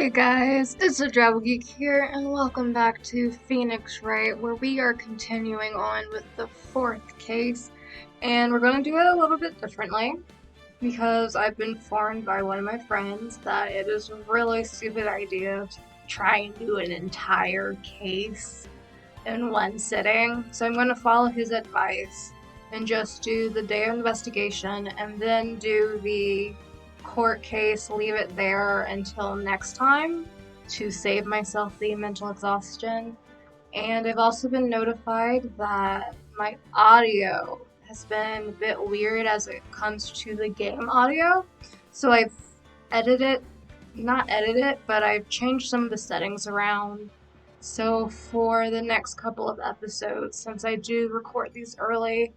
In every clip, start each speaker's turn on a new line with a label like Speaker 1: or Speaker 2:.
Speaker 1: Hey guys, it's the Drabble Geek here, and welcome back to Phoenix Wright, where we are continuing on with the fourth case, and we're going to do it a little bit differently, because I've been informed by one of my friends that it is a really stupid idea to try and do an entire case in one sitting, so I'm going to follow his advice and just do the day of investigation, and then do the court case, leave it there until next time to save myself the mental exhaustion. And I've also been notified that my audio has been a bit weird as it comes to the game audio. So I've not edited, but I've changed some of the settings around. So for the next couple of episodes, since I do record these early,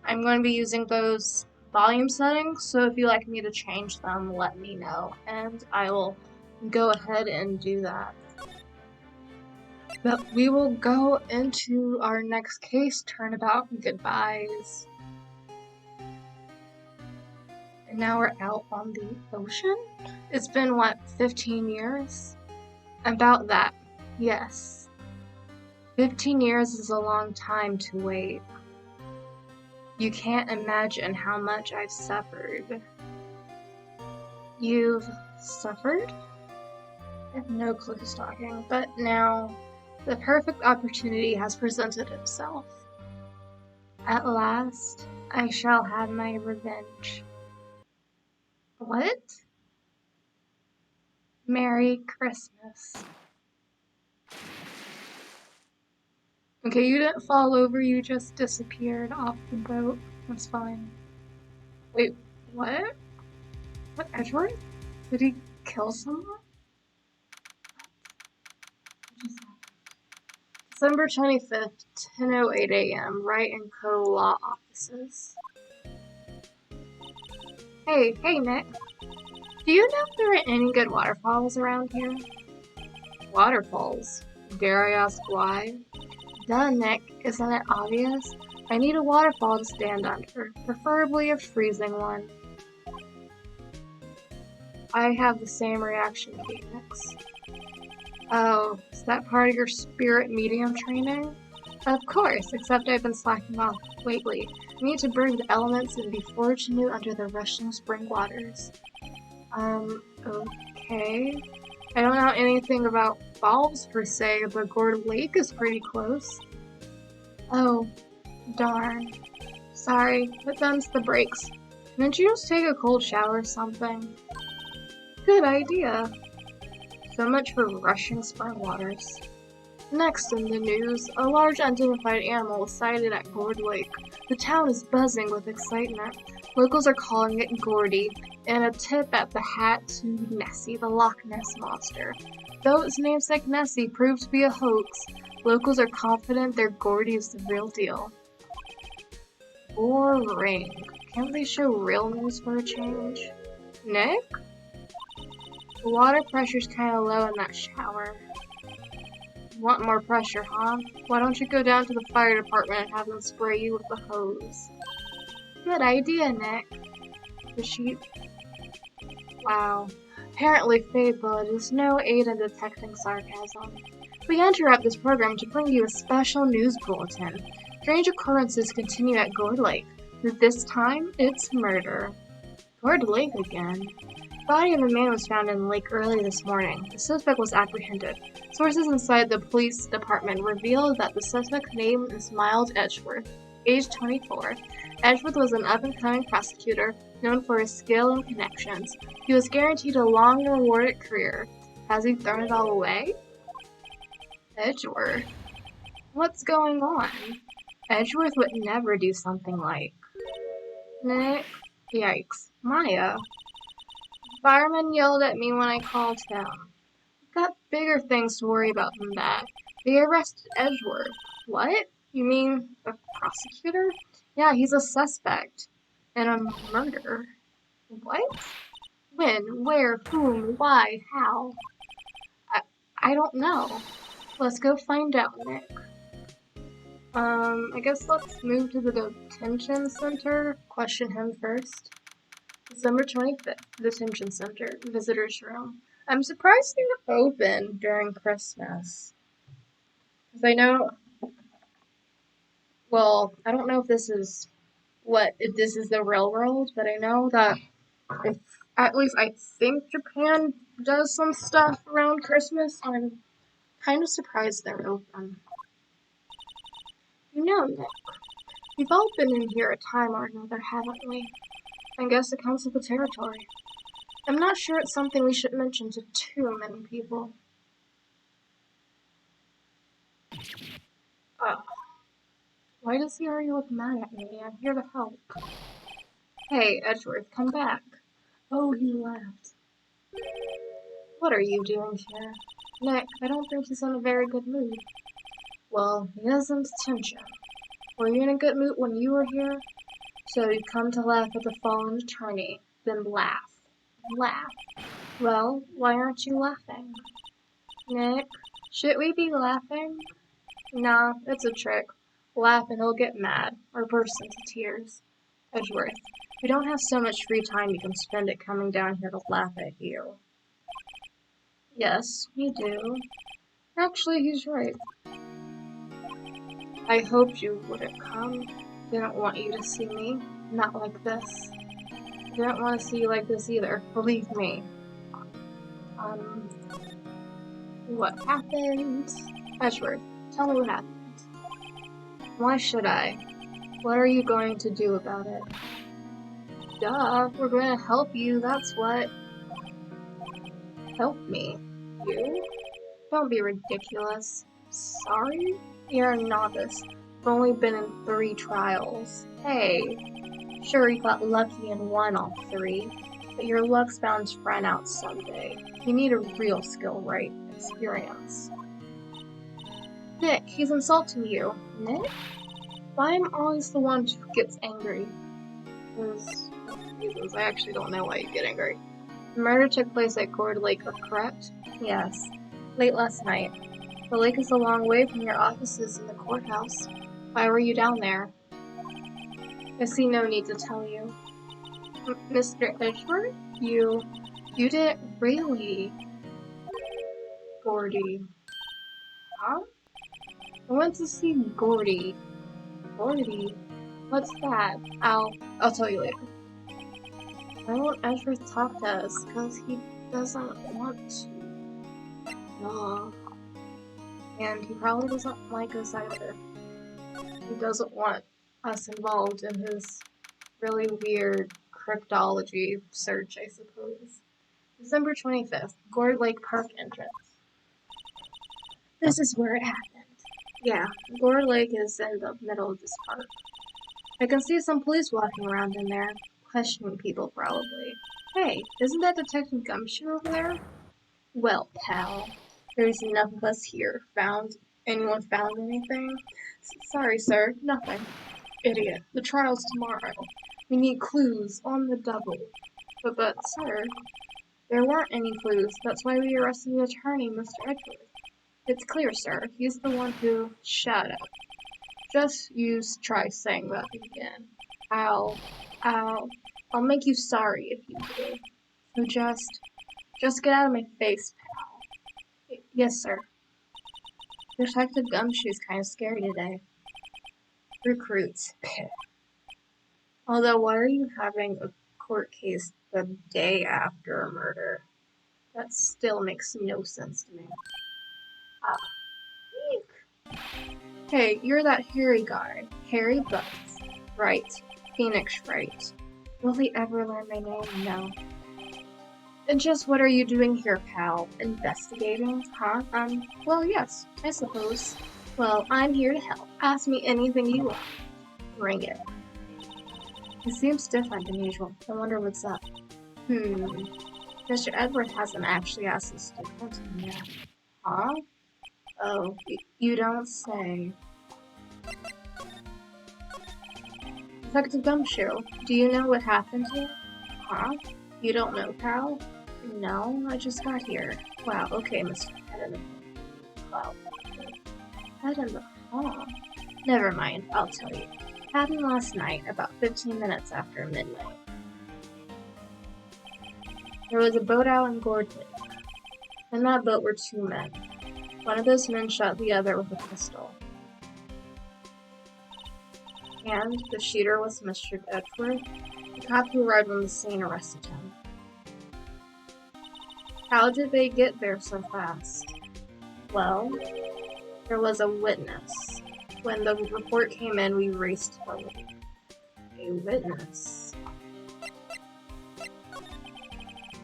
Speaker 1: I'm going to be using those volume settings, so if you'd like me to change them, let me know, and I will go ahead and do that. But we will go into our next case, Turnabout and Goodbyes. And now we're out on the ocean? It's been, what, 15 years? About that, yes. 15 years is a long time to wait. You can't imagine how much I've suffered. You've suffered? I have no clue who's talking, but now the perfect opportunity has presented itself. At last, I shall have my revenge. What? Merry Christmas. Okay, you didn't fall over, you just disappeared off the boat. That's fine. Wait, what? What, Edward? Did he kill someone? December 25th, 10:08 a.m., Wright & Co. Law Offices. Hey, Nick. Do you know if there are any good waterfalls around here? Waterfalls? Dare I ask why? Duh, Nick, isn't it obvious? I need a waterfall to stand under, preferably a freezing one. I have the same reaction, Phoenix. Oh, is that part of your spirit medium training? Of course, except I've been slacking off lately. I need to bring the elements and be forged anew under the rushing spring waters. Okay. I don't know anything about falls per se, but Gourd Lake is pretty close. Oh, darn. Sorry, but them's the breaks. Couldn't you just take a cold shower or something? Good idea. So much for rushing spring waters. Next in the news, a large unidentified animal was sighted at Gourd Lake. The town is buzzing with excitement. Locals are calling it Gordy, and a tip at the hat to Nessie, the Loch Ness Monster. Though its namesake Nessie proved to be a hoax, locals are confident their Gordy is the real deal. Boring. Can't they show real news for a change? Nick? The water pressure's kinda low in that shower. Want more pressure, huh? Why don't you go down to the fire department and have them spray you with the hose? Good idea, Nick. The sheep. Wow. Apparently Fable is no aid in detecting sarcasm. We interrupt this program to bring you a special news bulletin. Strange occurrences continue at Gourd Lake. This time, it's murder. Gourd Lake again. The body of a man was found in the lake early this morning. The suspect was apprehended. Sources inside the police department revealed that the suspect's name is Miles Edgeworth, age 24. Edgeworth was an up-and-coming prosecutor known for his skill and connections. He was guaranteed a long and rewarded career. Has he thrown it all away? Edgeworth? What's going on? Edgeworth would never do something like... Nick? Yikes. Maya? Fireman yelled at me when I called him. I've got bigger things to worry about than that. They arrested Edgeworth. What? You mean the prosecutor? Yeah, he's a suspect. In a murder. What? When? Where? Whom? Why? How? I don't know. Let's go find out, Nick. I guess let's move to the detention center. Question him first. December 25th, detention center, visitor's room. I'm surprised they're open during Christmas. Because I know, well, I don't know if this is if this is the real world, but I know that if, at least I think Japan does some stuff around Christmas. I'm kind of surprised they're open. You know, Nick, we've all been in here a time or another, haven't we? I guess it counts as the territory. I'm not sure it's something we should mention to too many people. Why does he already look mad at me? I'm here to help. Hey, Edgeworth, come back. Oh, he left. What are you doing here? Nick, I don't think he's in a very good mood. Well, he isn't tension. Were you in a good mood when you were here? So you've come to laugh at the fallen attorney. Then laugh. Laugh. Well, why aren't you laughing? Nick, should we be laughing? Nah, it's a trick. Laugh and he'll get mad, or burst into tears. Edgeworth, we don't have so much free time you can spend it coming down here to laugh at you. Yes, we do. Actually, he's right. I hoped you wouldn't come. Didn't want you to see me. Not like this. Didn't want to see you like this either. Believe me. What happened? Edgeworth, tell me what happened. Why should I? What are you going to do about it? Duh, we're going to help you, that's what. Help me? You? Don't be ridiculous. Sorry? You're a novice. You've only been in 3 trials. Hey, sure you got lucky in 1 off 3, but your luck's bound to run out someday. You need a real skill, right? Experience. Nick, he's insulting you. Nick? Why am I always the one who gets angry? Because reasons. I actually don't know why you get angry. The murder took place at Gourd Lake, correct? Yes. Late last night. The lake is a long way from your offices in the courthouse. Why were you down there? I see no need to tell you. Mr. Edgeworth? You didn't really... Gordy. Huh? I went to see Gordy. Gordy? What's that? I'll tell you later. Why won't Edgeworth talk to us? Because he doesn't want to. No. And he probably doesn't like us either. He doesn't want us involved in his really weird cryptology search, I suppose. December 25th, Gourd Lake Park entrance. This is where it happened. Yeah, Gourd Lake is in the middle of this park. I can see some police walking around in there, questioning people probably. Hey, isn't that Detective Gumshoe over there? Well, pal, there's enough of us here. Anyone found anything? Sorry, sir, nothing. Idiot, the trial's tomorrow. We need clues on the double. But, sir, there weren't any clues. That's why we arrested the attorney, Mr. Edgeworth. It's clear, sir. He's the one who... Shut up. Just try saying that again. I'll make you sorry if you do. So just get out of my face, pal. Yes, sir. Detective Gumshoe's kind of scary today. Recruits. Although, why are you having a court case the day after a murder? That still makes no sense to me. Geek. Hey, you're that hairy guy. Hairy Butts. Right. Phoenix, right. Will he ever learn my name? No. And just what are you doing here, pal? Investigating? Huh? Well, yes, I suppose. Well, I'm here to help. Ask me anything you want. Bring it. He seems different than usual. I wonder what's up. Mr. Edward hasn't actually asked us to come to him yet. Huh? Oh, you don't say. Detective Gumshoe, do you know what happened here? Huh? You don't know, pal? No, I just got here. Wow, okay, Mr. Head in the... Wow. Head in the... Huh? Never mind, I'll tell you. Happened last night, about 15 minutes after midnight. There was a boat out in Gourd Lake. In that boat were two men. One of those men shot the other with a pistol. And the shooter was Mr. Edgeworth. The cop who arrived on the scene arrested him. How did they get there so fast? Well, there was a witness. When the report came in, we raced forward. A witness?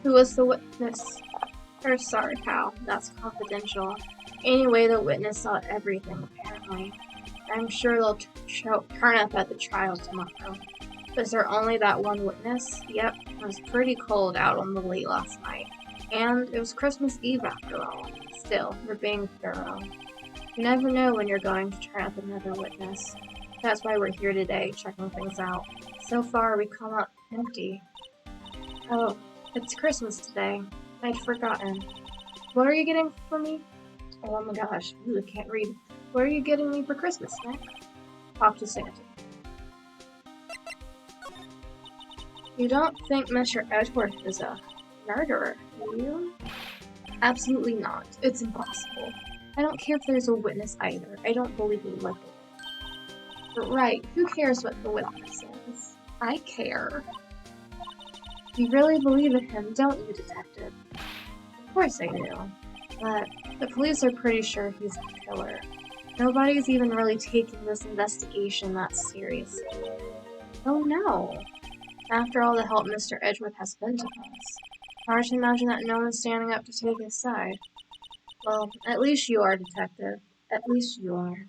Speaker 1: Who was the witness? Sorry, pal. That's confidential. Anyway, the witness saw everything, apparently. I'm sure they'll turn up at the trial tomorrow. Was there only that one witness? Yep, it was pretty cold out on the lake last night. And it was Christmas Eve after all. Still, we're being thorough. You never know when you're going to turn up another witness. That's why we're here today, checking things out. So far, we come up empty. Oh, it's Christmas today. I'd forgotten. What are you getting for me? Oh my gosh, I can't read. What are you getting me for Christmas, Nick? Talk to Santa. You don't think Mr. Edgeworth is a murderer, do you? Absolutely not. It's impossible. I don't care if there's a witness either. I don't believe he lived with it. But right, who cares what the witness says? I care. You really believe in him, don't you, Detective? Of course I do. But the police are pretty sure he's the killer. Nobody's even really taking this investigation that seriously. Oh no. After all the help Mr. Edgeworth has been to us. Hard to imagine that no one's standing up to take his side. Well, at least you are, Detective. At least you are.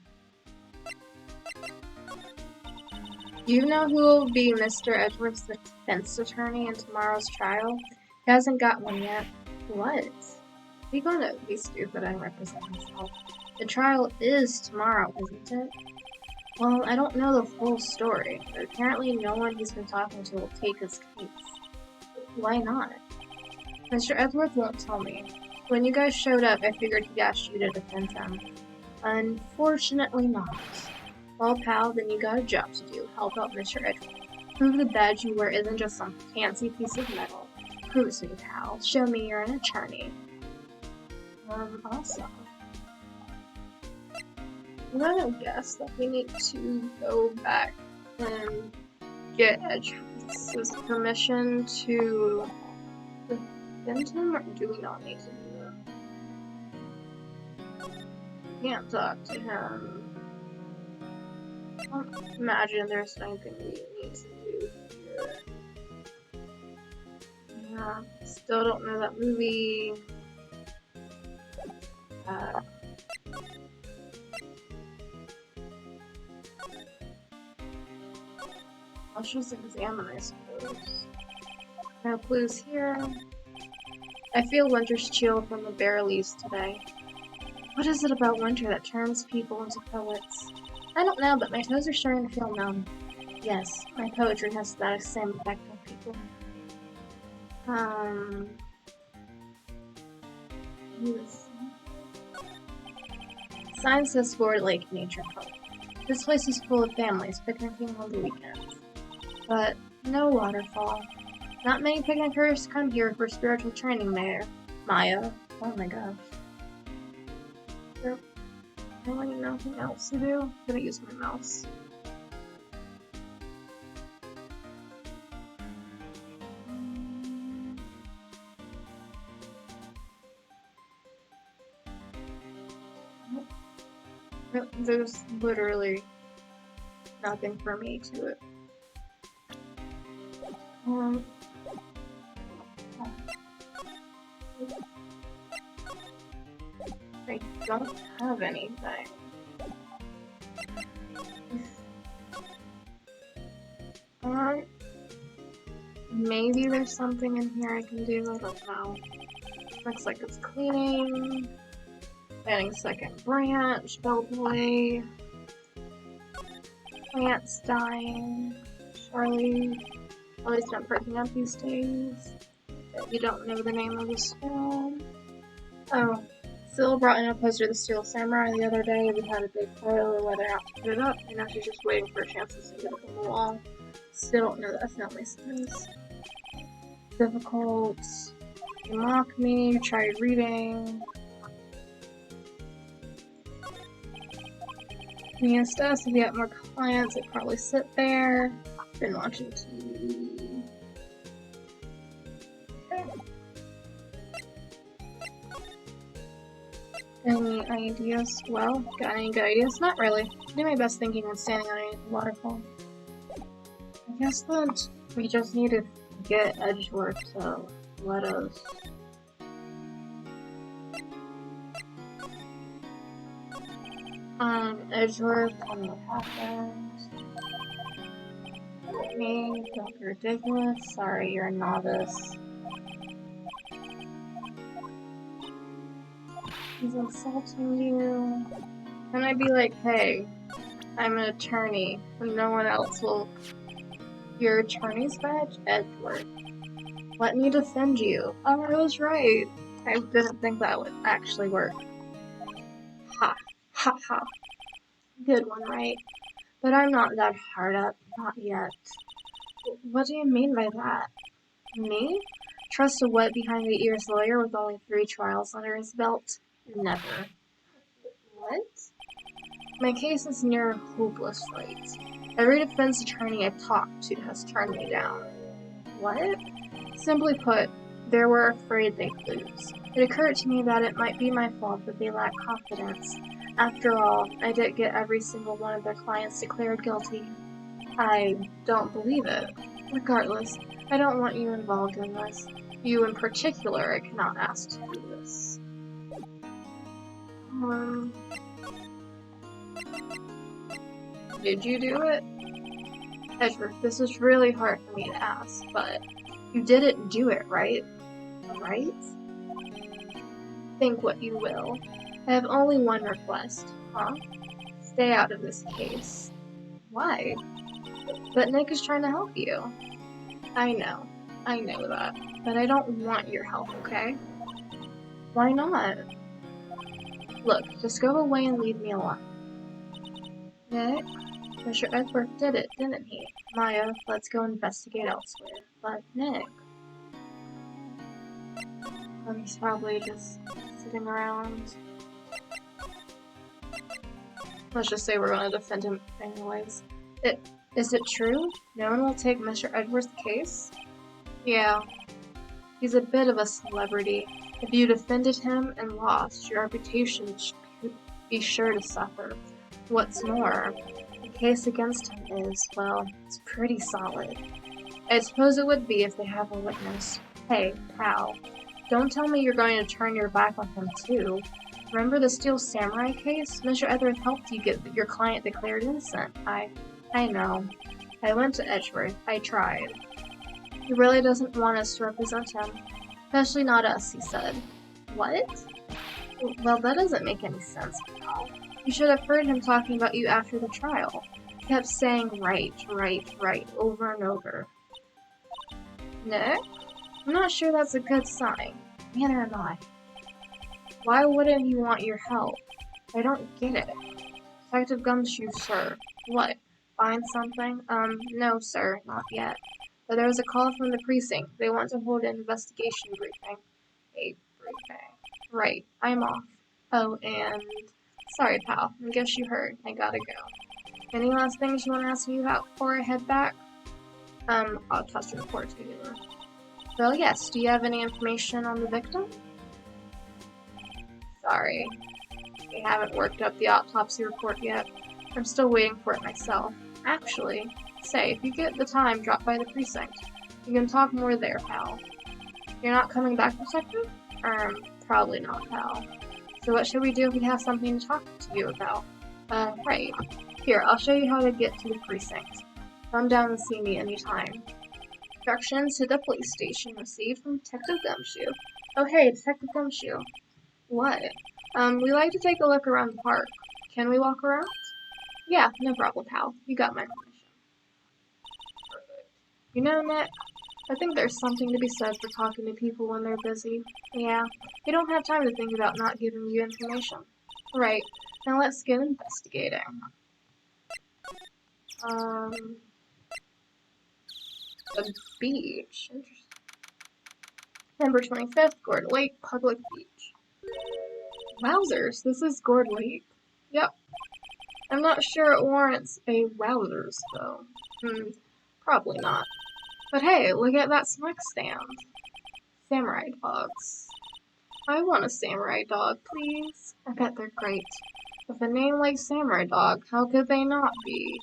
Speaker 1: Do you know who will be Mr. Edgeworth's defense attorney in tomorrow's trial? He hasn't got one yet. What? He's gonna be stupid and represent himself. The trial is tomorrow, isn't it? Well, I don't know the full story, but apparently no one he's been talking to will take his case. Why not? Mr. Edgeworth won't tell me. When you guys showed up, I figured he asked you to defend him. Unfortunately not. Well, pal, then you got a job to do. Help out Mr. Edgeworth. Prove the badge you wear isn't just some fancy piece of metal. Prove to me, pal. Show me you're an attorney. Awesome. I'm gonna guess that we need to go back and get Edgeworth's permission to defend him, or do we not need to do that? Can't talk to him. I don't imagine there's anything we need to do here. Yeah, still don't know that movie. Let's just examine, I suppose. No clues here. I feel winter's chill from the bare leaves today. What is it about winter that turns people into poets? I don't know, but my toes are starting to feel numb. Yes, my poetry has that same effect on people. Sign says Florida Lake Nature Park. This place is full of families picnicking on the weekends. But no waterfall. Not many picnickers come here for spiritual training there. Maya. Oh my gosh. There really nothing else to do. I'm gonna use my mouse. There's literally nothing for me to it. I don't have anything. Maybe there's something in here I can do, I don't know. Looks like it's cleaning. Planting second branch, bellboy. Plants dying. Charlie's not perking up these days. You don't know the name of this film. Oh, Syl brought in a poster of the Steel Samurai the other day. We had a big photo of whether or not to put it up, and now she's just waiting for a chance to see it up on the wall. Still don't know that film is difficult. You mock me, you try reading. Against us, if you have more clients, I'd probably sit there. Been watching TV. Any ideas? Well, got any good ideas? Not really. I do my best thinking when standing on a waterfall. I guess that we just need to get Edgeworth, so let us. Edgeworth, tell me what happens. Me, don't be ridiculous. Sorry, you're a novice. He's insulting you. And I'd be like, hey, I'm an attorney, and no one else will. Your attorney's badge? Edgeworth. Let me defend you. Oh, I was right. I didn't think that would actually work. Ha. Ha ha. Good one, right? But I'm not that hard up. Not yet. What do you mean by that? Me? Trust a wet behind the ears lawyer with only 3 trials under his belt? Never. What? My case is near a hopeless fight. Every defense attorney I've talked to has turned me down. What? Simply put, they were afraid they'd lose. It occurred to me that it might be my fault that they lack confidence. After all, I did get every single one of their clients declared guilty. I don't believe it. Regardless, I don't want you involved in this. You in particular, I cannot ask to do this. Did you do it? Edgeworth, this is really hard for me to ask, but you didn't do it, right? Right? Think what you will. I have only one request. Huh? Stay out of this case. Why? But Nick is trying to help you. I know that. But I don't want your help, okay? Why not? Look, just go away and leave me alone. Nick? Mr. Edgeworth did it, didn't he? Maya, let's go investigate elsewhere. But Nick... he's probably just sitting around. Let's just say we're going to defend him anyways. Is it true? No one will take Mr. Edgeworth's case? Yeah. He's a bit of a celebrity. If you defended him and lost, your reputation should be sure to suffer. What's more, the case against him is, well, it's pretty solid. I suppose it would be if they have a witness. Hey, pal. Don't tell me you're going to turn your back on him too. Remember the Steel Samurai case? Mr. Edgeworth helped you get your client declared innocent. I know. I went to Edgeworth. I tried. He really doesn't want us to represent him. Especially not us, he said. What? Well, that doesn't make any sense, pal. You should have heard him talking about you after the trial. He kept saying right, over and over. Nick? I'm not sure that's a good sign. Neither am I. Why wouldn't he want your help? I don't get it. Detective Gumshoe, sir. What? Find something? No, sir, not yet. But there was a call from the precinct. They want to hold an investigation briefing. A briefing. Right, I'm off. Oh, and... Sorry, pal. I guess you heard. I gotta go. Any last things you want to ask me about before I head back? I'll toss the report to you. Well, yes. Do you have any information on the victim? Sorry. They haven't worked up the autopsy report yet. I'm still waiting for it myself. Actually, say, if you get the time, drop by the precinct. You can talk more there, pal. You're not coming back, Detective? Probably not, pal. So what should we do if we have something to talk to you about? Right. Here, I'll show you how to get to the precinct. Come down and see me anytime. Instructions to the police station received from Detective Gumshoe. Oh hey, Detective Gumshoe. What? We like to take a look around the park. Can we walk around? Yeah, no problem, pal. You got my permission. Perfect. You know, Nick, I think there's something to be said for talking to people when they're busy. Yeah, they don't have time to think about not giving you information. Right, now let's get investigating. The beach. Interesting. November 25th, Gourd Lake, Public Beach. Wowzers, this is Gourd Lake. Yep. I'm not sure it warrants a wowzers, though. Probably not. But hey, look at that snack stand. Samurai dogs. I want a samurai dog, please. I bet they're great. With a name like Samurai Dog, how could they not be?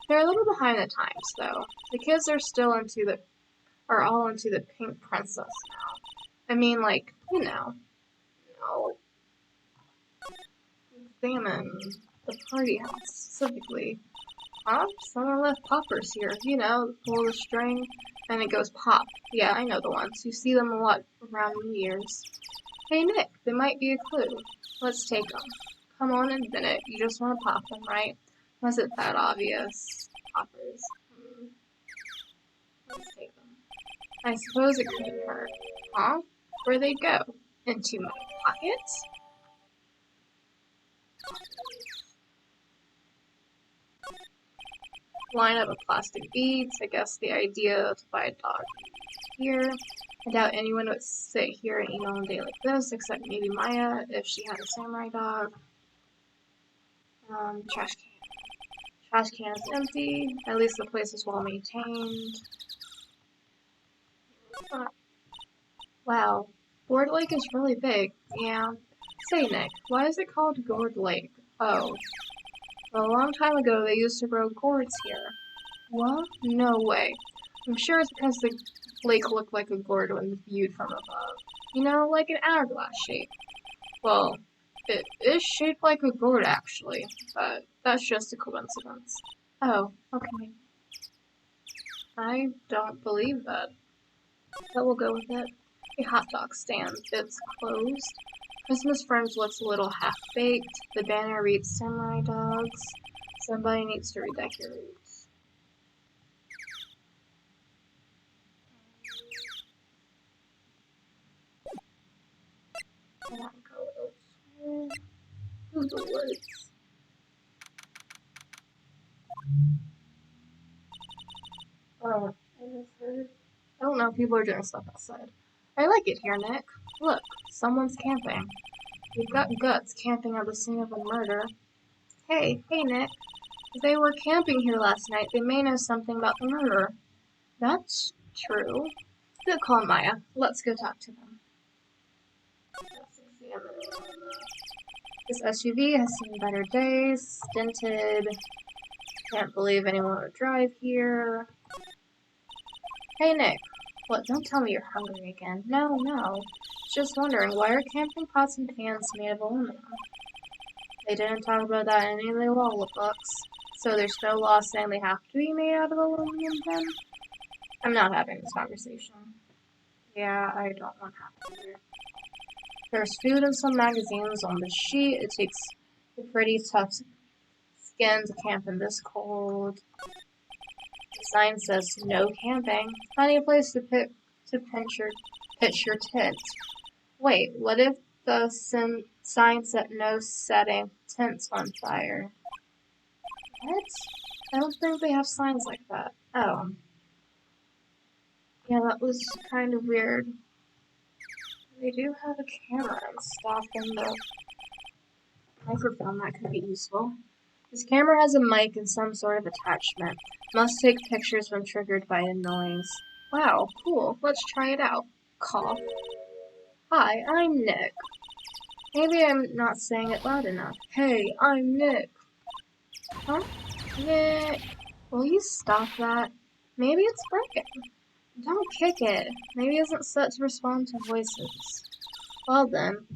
Speaker 1: They're a little behind the times, though. The kids are all into the Pink Princess now. I mean, like, you know. No. Examine the party house, specifically. Huh? Someone left poppers here. You know, pull the string, and it goes pop. Yeah, I know the ones. You see them a lot around New Year's. Hey, Nick, they might be a clue. Let's take them. Come on, admit it. You just want to pop them, right? Was it that obvious? Poppers. Let's take them. I suppose it couldn't hurt. Huh? Where'd they go? Into my pockets? Line up of plastic beads. I guess the idea to buy a dog here. I doubt anyone would sit here and eat on a day like this, except maybe Maya, if she had a samurai dog. Trash can. Trash can is empty. At least the place is well maintained. Wow. Gourd Lake is really big. Yeah. Say, Nick, why is it called Gourd Lake? Oh. Well, a long time ago, they used to grow gourds here. What? No way. I'm sure it's because the lake looked like a gourd when viewed from above. You know, like an hourglass shape. Well, it is shaped like a gourd, actually, but that's just a coincidence. Oh, okay. I don't believe that. But we'll go with it. A hot dog stand. It's closed. Christmas Friends looks a little half-baked. The banner reads Samurai Dogs. Somebody needs to redecorate. I want to go elsewhere. Through the woods. Oh, I misheard. I don't know, people are doing stuff outside. I like it here, Nick. Look, someone's camping. You've got guts camping at the scene of a murder. Hey, Nick. If they were camping here last night, they may know something about the murder. That's true. Good call, Maya. Let's go talk to them. Let's examine this SUV has seen better days. Stinted. Can't believe anyone would drive here. Hey, Nick. What, don't tell me you're hungry again. No. Just wondering, why are camping pots and pans made of aluminum? They didn't talk about that in any of the law books, so there's no law saying they have to be made out of aluminum then? I'm not having this conversation. Yeah, I don't want to have to either. There's food and some magazines on the sheet. It takes a pretty tough skin to camp in this cold. The sign says no camping. Plenty of place to pitch your tent. Wait, what if the sign said no setting tents on fire? What? I don't think they have signs like that. Oh. Yeah, that was kind of weird. They do have a camera installed in the microphone. That could be useful. This camera has a mic and some sort of attachment. Must take pictures when triggered by a noise. Wow, cool. Let's try it out. Cough. Hi, I'm Nick. Maybe I'm not saying it loud enough. Hey, I'm Nick. Huh? Nick. Will you stop that? Maybe it's broken. Don't kick it. Maybe it isn't set to respond to voices. Well then.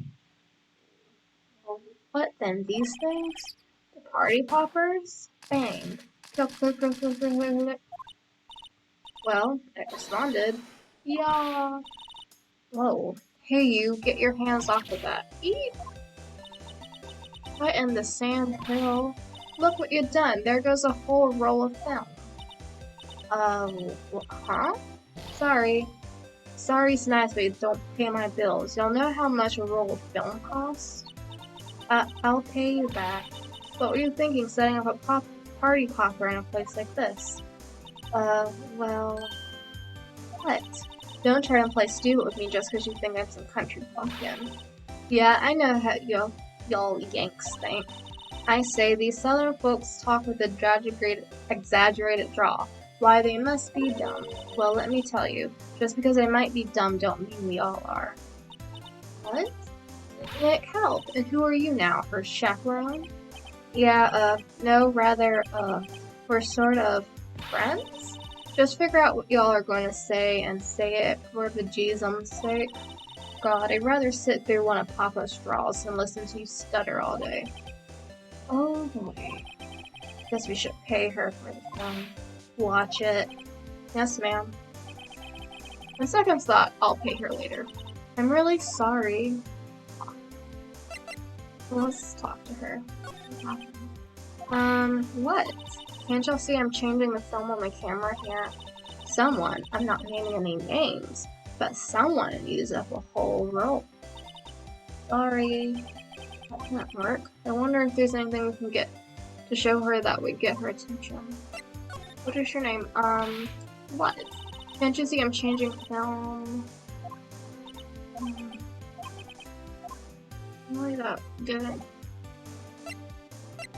Speaker 1: What then? These things? The party poppers? Bang. Well, it responded. Yeah. Whoa. Hey you, get your hands off of that. Eep. What in the sand hill? Look what you've done. There goes a whole roll of film. Huh? Sorry. Sorry's nice, but don't pay my bills. Y'all know how much a roll of film costs? I'll pay you back. What were you thinking setting up a party popper in a place like this? Well... What? Don't try to play stupid with me just because you think I'm some country bumpkin. Yeah, I know how y'all Yanks think. I say these southern folks talk with a exaggerated drawl. Why, they must be dumb. Well, let me tell you, just because they might be dumb don't mean we all are. What? Nick, help! And who are you now, her chaperone? Yeah, no, rather, we're sort of friends? Just figure out what y'all are going to say and say it for the G's sake. God, I'd rather sit through one of Papa's draws than listen to you stutter all day. Oh boy. Guess we should pay her for the film. Watch it. Yes, ma'am. On second thought, I'll pay her later. I'm really sorry. Let's talk to her. What? Can't y'all see I'm changing the film on my camera here? Someone, I'm not naming any names, but someone used up a whole roll. Sorry. That can't work. I wonder if there's anything we can get to show her that would get her attention. What is your name? What? Can't you see I'm changing film? Really that didn't.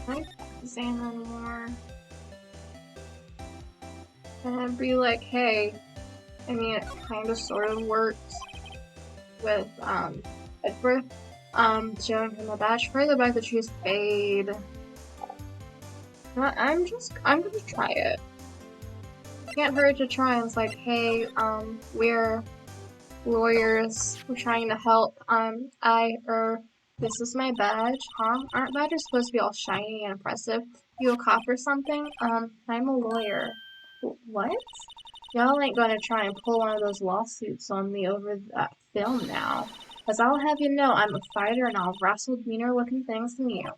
Speaker 1: Can I examine more? And I'd be like, hey, I mean, it kind of sort of works with, Edward, showing him a badge. Further back, the trees fade. I'm gonna try it. Can't hurt to try. And it's like, hey, we're lawyers. We're trying to help. This is my badge, huh? Aren't badges supposed to be all shiny and impressive? You a cop or something? I'm a lawyer. What? Y'all ain't gonna try and pull one of those lawsuits on me over that film now. Cause I'll have you know I'm a fighter and I'll wrestle meaner looking things than you.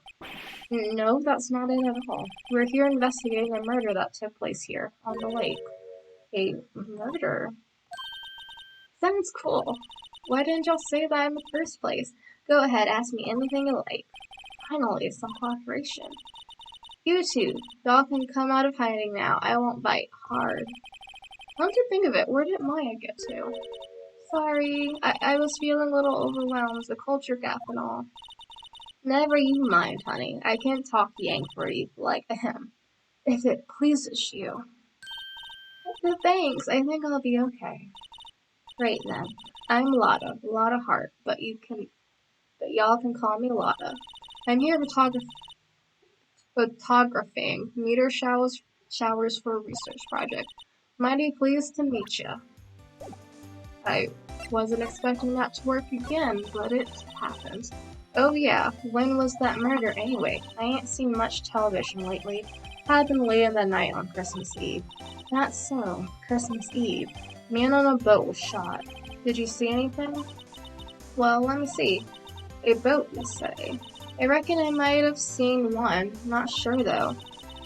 Speaker 1: No, that's not it at all. We're here investigating a murder that took place here, on the lake. A murder? Sounds cool. Why didn't y'all say that in the first place? Go ahead, ask me anything you like. Finally, some cooperation. You two, y'all can come out of hiding now. I won't bite hard. Come to think of it, where did Maya get to? Sorry, I was feeling a little overwhelmed, the culture gap and all. Never you mind, honey. I can't talk Yank for you like him. If it pleases you. No thanks, I think I'll be okay. Great then. I'm Lotta Hart, but y'all can call me Lotta. I'm here photographing meteor showers for a research project. Mighty pleased to meet ya. I wasn't expecting that to work again, but it happened. Oh yeah, when was that murder anyway? I ain't seen much television lately. Happened late in the night on Christmas Eve. That's so. Christmas Eve. Man on a boat was shot. Did you see anything? Well, let me see. A boat, you say? I reckon I might have seen one. Not sure though.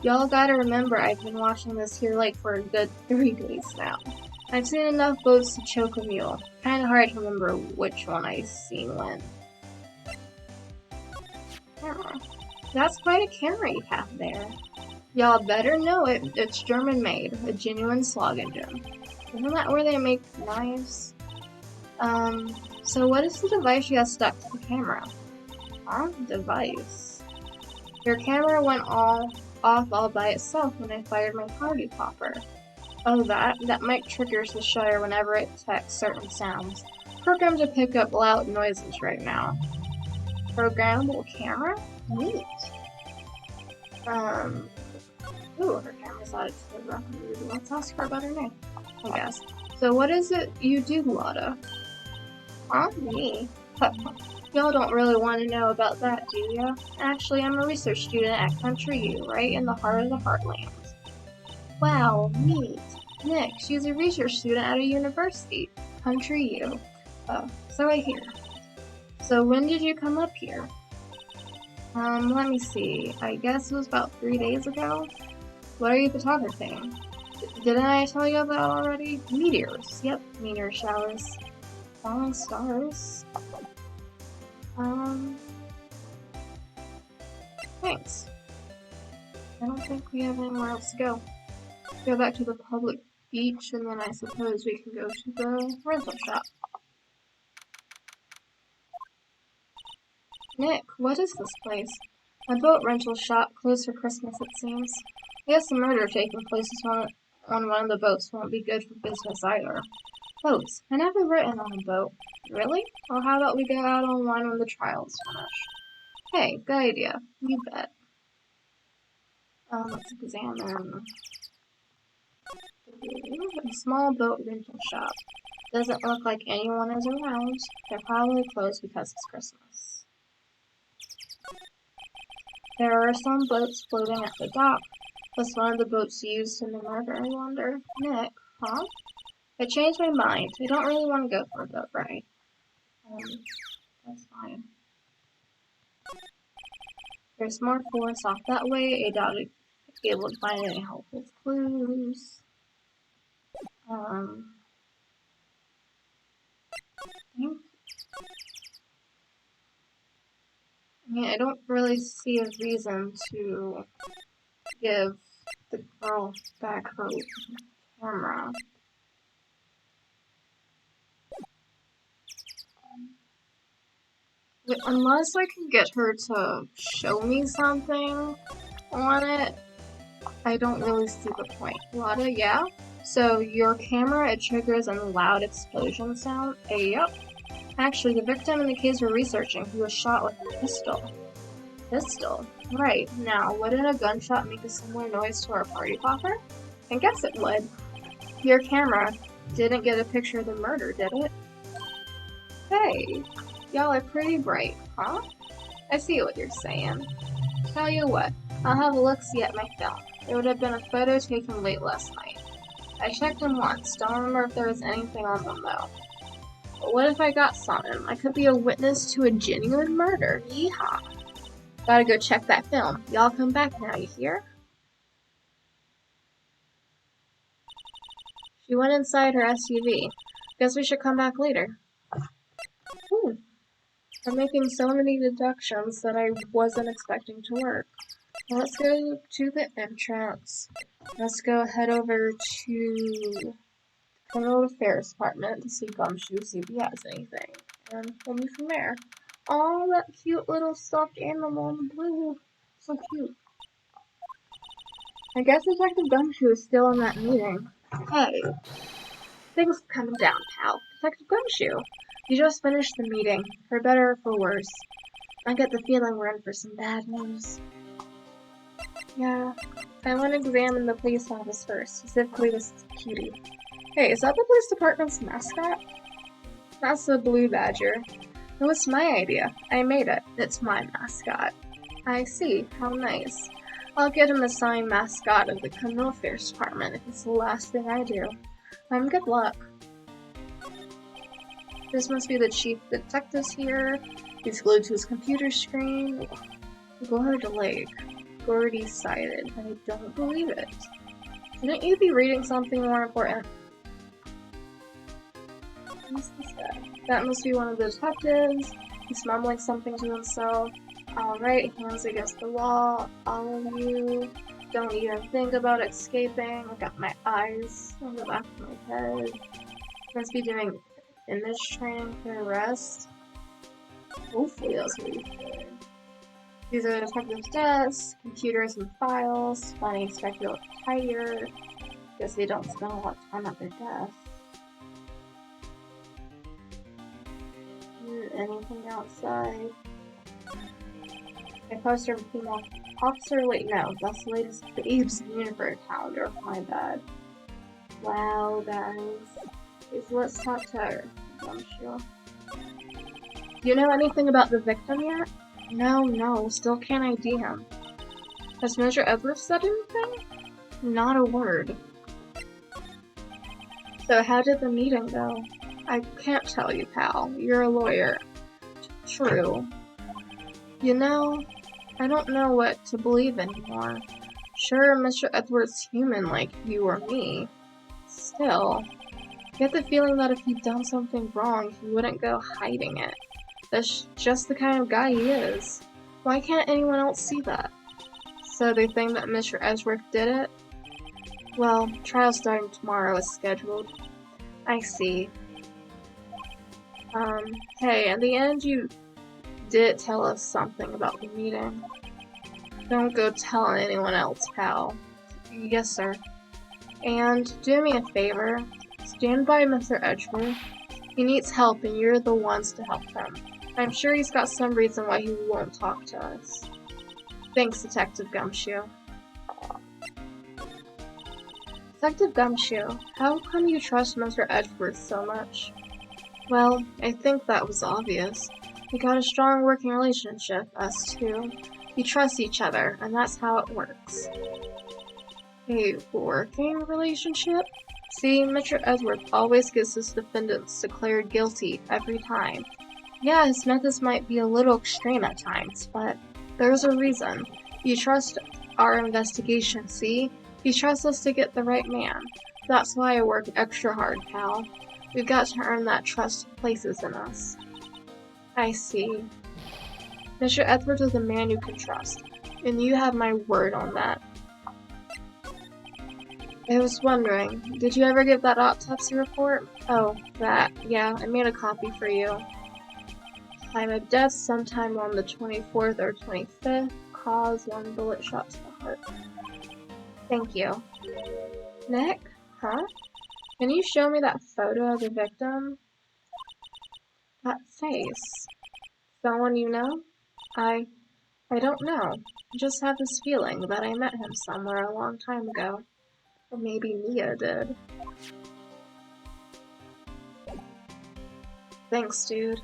Speaker 1: Y'all gotta remember I've been watching this here lake for a good 3 days now. I've seen enough boats to choke a mule. Kinda hard to remember which one I seen when. That's quite a camera you have there. Y'all better know it. It's German made. A genuine slog engine. Isn't that where they make knives? So what is the device you have stuck to the camera? Huh? Device? Your camera went off all by itself when I fired my party popper. Oh, that mic triggers the shutter whenever it detects certain sounds. Programmed to pick up loud noises right now. Programmable camera? Neat. Ooh, her camera's added to the record. Let's ask her about her name, I guess. So what is it you do, Lotta? Huh? Me? Y'all don't really want to know about that, do ya? Actually, I'm a research student at Country U, right in the heart of the Heartland. Wow, neat. Nick, she's a research student at a university. Country U. So I hear. So when did you come up here? Let me see. I guess it was about 3 days ago. What are you photographing? Didn't I tell you that already? Meteors. Yep, meteor showers. Falling stars. Thanks. I don't think we have anywhere else to go. Go back to the public beach, and then I suppose we can go to the rental shop. Nick, what is this place? A boat rental shop, closed for Christmas, it seems. Yes, the murder taking place on one of the boats won't be good for business either. Boats? I never written on a boat. Really? Well, how about we go out on one when the trial's finished? Hey, good idea. You bet. Let's examine a small boat rental shop. Doesn't look like anyone is around. They're probably closed because it's Christmas. There are some boats floating at the dock. Was one of the boats used in the murder, I wonder? Nick, huh? I changed my mind. I don't really want to go for a boat ride. That's fine. There's more forest off that way. I doubt I'd be able to find any helpful clues. I don't really see a reason to give the girl back her camera. Unless I can get her to show me something on it, I don't really see the point. Lada, yeah? So your camera, it triggers a loud explosion sound? Yep. Actually, the victim in the case we're researching, who was shot with a pistol. Pistol? Right. Now, wouldn't a gunshot make a similar noise to our party popper? I guess it would. Your camera didn't get a picture of the murder, did it? Hey, y'all are pretty bright, huh? I see what you're saying. Tell you what, I'll have a look-see at my film. There would have been a photo taken late last night. I checked them once, don't remember if there was anything on them though. But what if I got something? I could be a witness to a genuine murder. Yeehaw. Gotta go check that film. Y'all come back now, you hear? She went inside her SUV. Guess we should come back later. Ooh. I'm making so many deductions that I wasn't expecting to work. Well, let's go to the entrance. Let's go head over to the Criminal Affairs Department to see Gumshoe, see if he has anything. And we'll move from there. Oh, that cute little stuffed animal in blue. So cute. I guess Detective Gumshoe is still in that meeting. Hey. Things are coming down, pal. Detective Gumshoe. You just finished the meeting, for better or for worse. I get the feeling we're in for some bad news. Yeah, I want to examine the police office first, specifically this cutie. Hey, is that the police department's mascot? That's the blue badger. It was my idea. I made it. It's my mascot. I see. How nice. I'll get him assigned mascot of the Criminal Affairs Department if it's the last thing I do. Good luck. This must be the chief detective's here. He's glued to his computer screen. Guard Lake. Gordy cited. I don't believe it. Shouldn't you be reading something more important? What's this guy? That must be one of the detectives. He's mumbling something to himself. Alright, hands against the wall. All of you. Don't even think about escaping. I got my eyes on the back of my head. Must be doing image training for arrest. Hopefully that's what he's doing. These are the detective's desks, computers and files. Funny, expect to look tighter. Guess they don't spend a lot of time at their desk. Anything outside? A poster of a female officer? Wait, no. That's the latest Babes Universe calendar. My bad. Wow, guys. Okay, so let's talk to her. I'm sure. Do you know anything about the victim yet? No. Still can't ID him. Has Mr. Edwards said anything? Not a word. So how did the meeting go? I can't tell you, pal. You're a lawyer. True. You know, I don't know what to believe anymore. Sure, Mr. Edwards' human like you or me. Still, I get the feeling that if he'd done something wrong, he wouldn't go hiding it. That's just the kind of guy he is. Why can't anyone else see that? So they think that Mr. Edgeworth did it? Well, trial starting tomorrow is scheduled. I see. Hey, in the end you did tell us something about the meeting. Don't go telling anyone else, pal. Yes, sir. And do me a favor. Stand by Mr. Edgeworth. He needs help and you're the ones to help him. I'm sure he's got some reason why he won't talk to us. Thanks, Detective Gumshoe. Detective Gumshoe, how come you trust Mr. Edgeworth so much? Well, I think that was obvious. We got a strong working relationship, us two. We trust each other, and that's how it works. A working relationship? See, Mr. Edgeworth always gets his defendants declared guilty every time. Yeah, his methods might be a little extreme at times, but there's a reason. You trust our investigation, see? You trust us to get the right man. That's why I work extra hard, pal. We've got to earn that trust he places in us. I see. Mr. Edwards is a man you can trust, and you have my word on that. I was wondering, did you ever get that autopsy report? Oh, that. Yeah, I made a copy for you. Time of death sometime on the 24th or 25th. Cause 1 bullet shot to the heart. Thank you. Nick? Huh? Can you show me that photo of the victim? That face. Someone you know? I don't know. I just have this feeling that I met him somewhere a long time ago. Or maybe Mia did. Thanks, dude.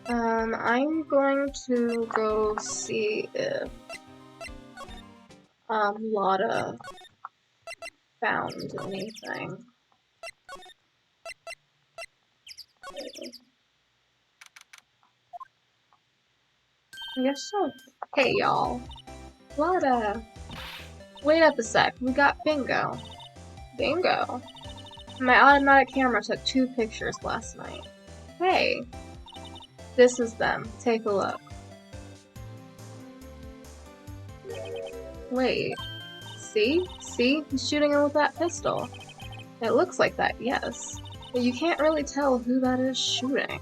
Speaker 1: I'm going to go see if Lotta found anything. I guess so. Hey, y'all. Lotta! Wait up a sec, we got bingo. Bingo? My automatic camera took 2 pictures last night. Hey! This is them. Take a look. Wait. See? See? He's shooting him with that pistol. It looks like that, yes. But you can't really tell who that is shooting.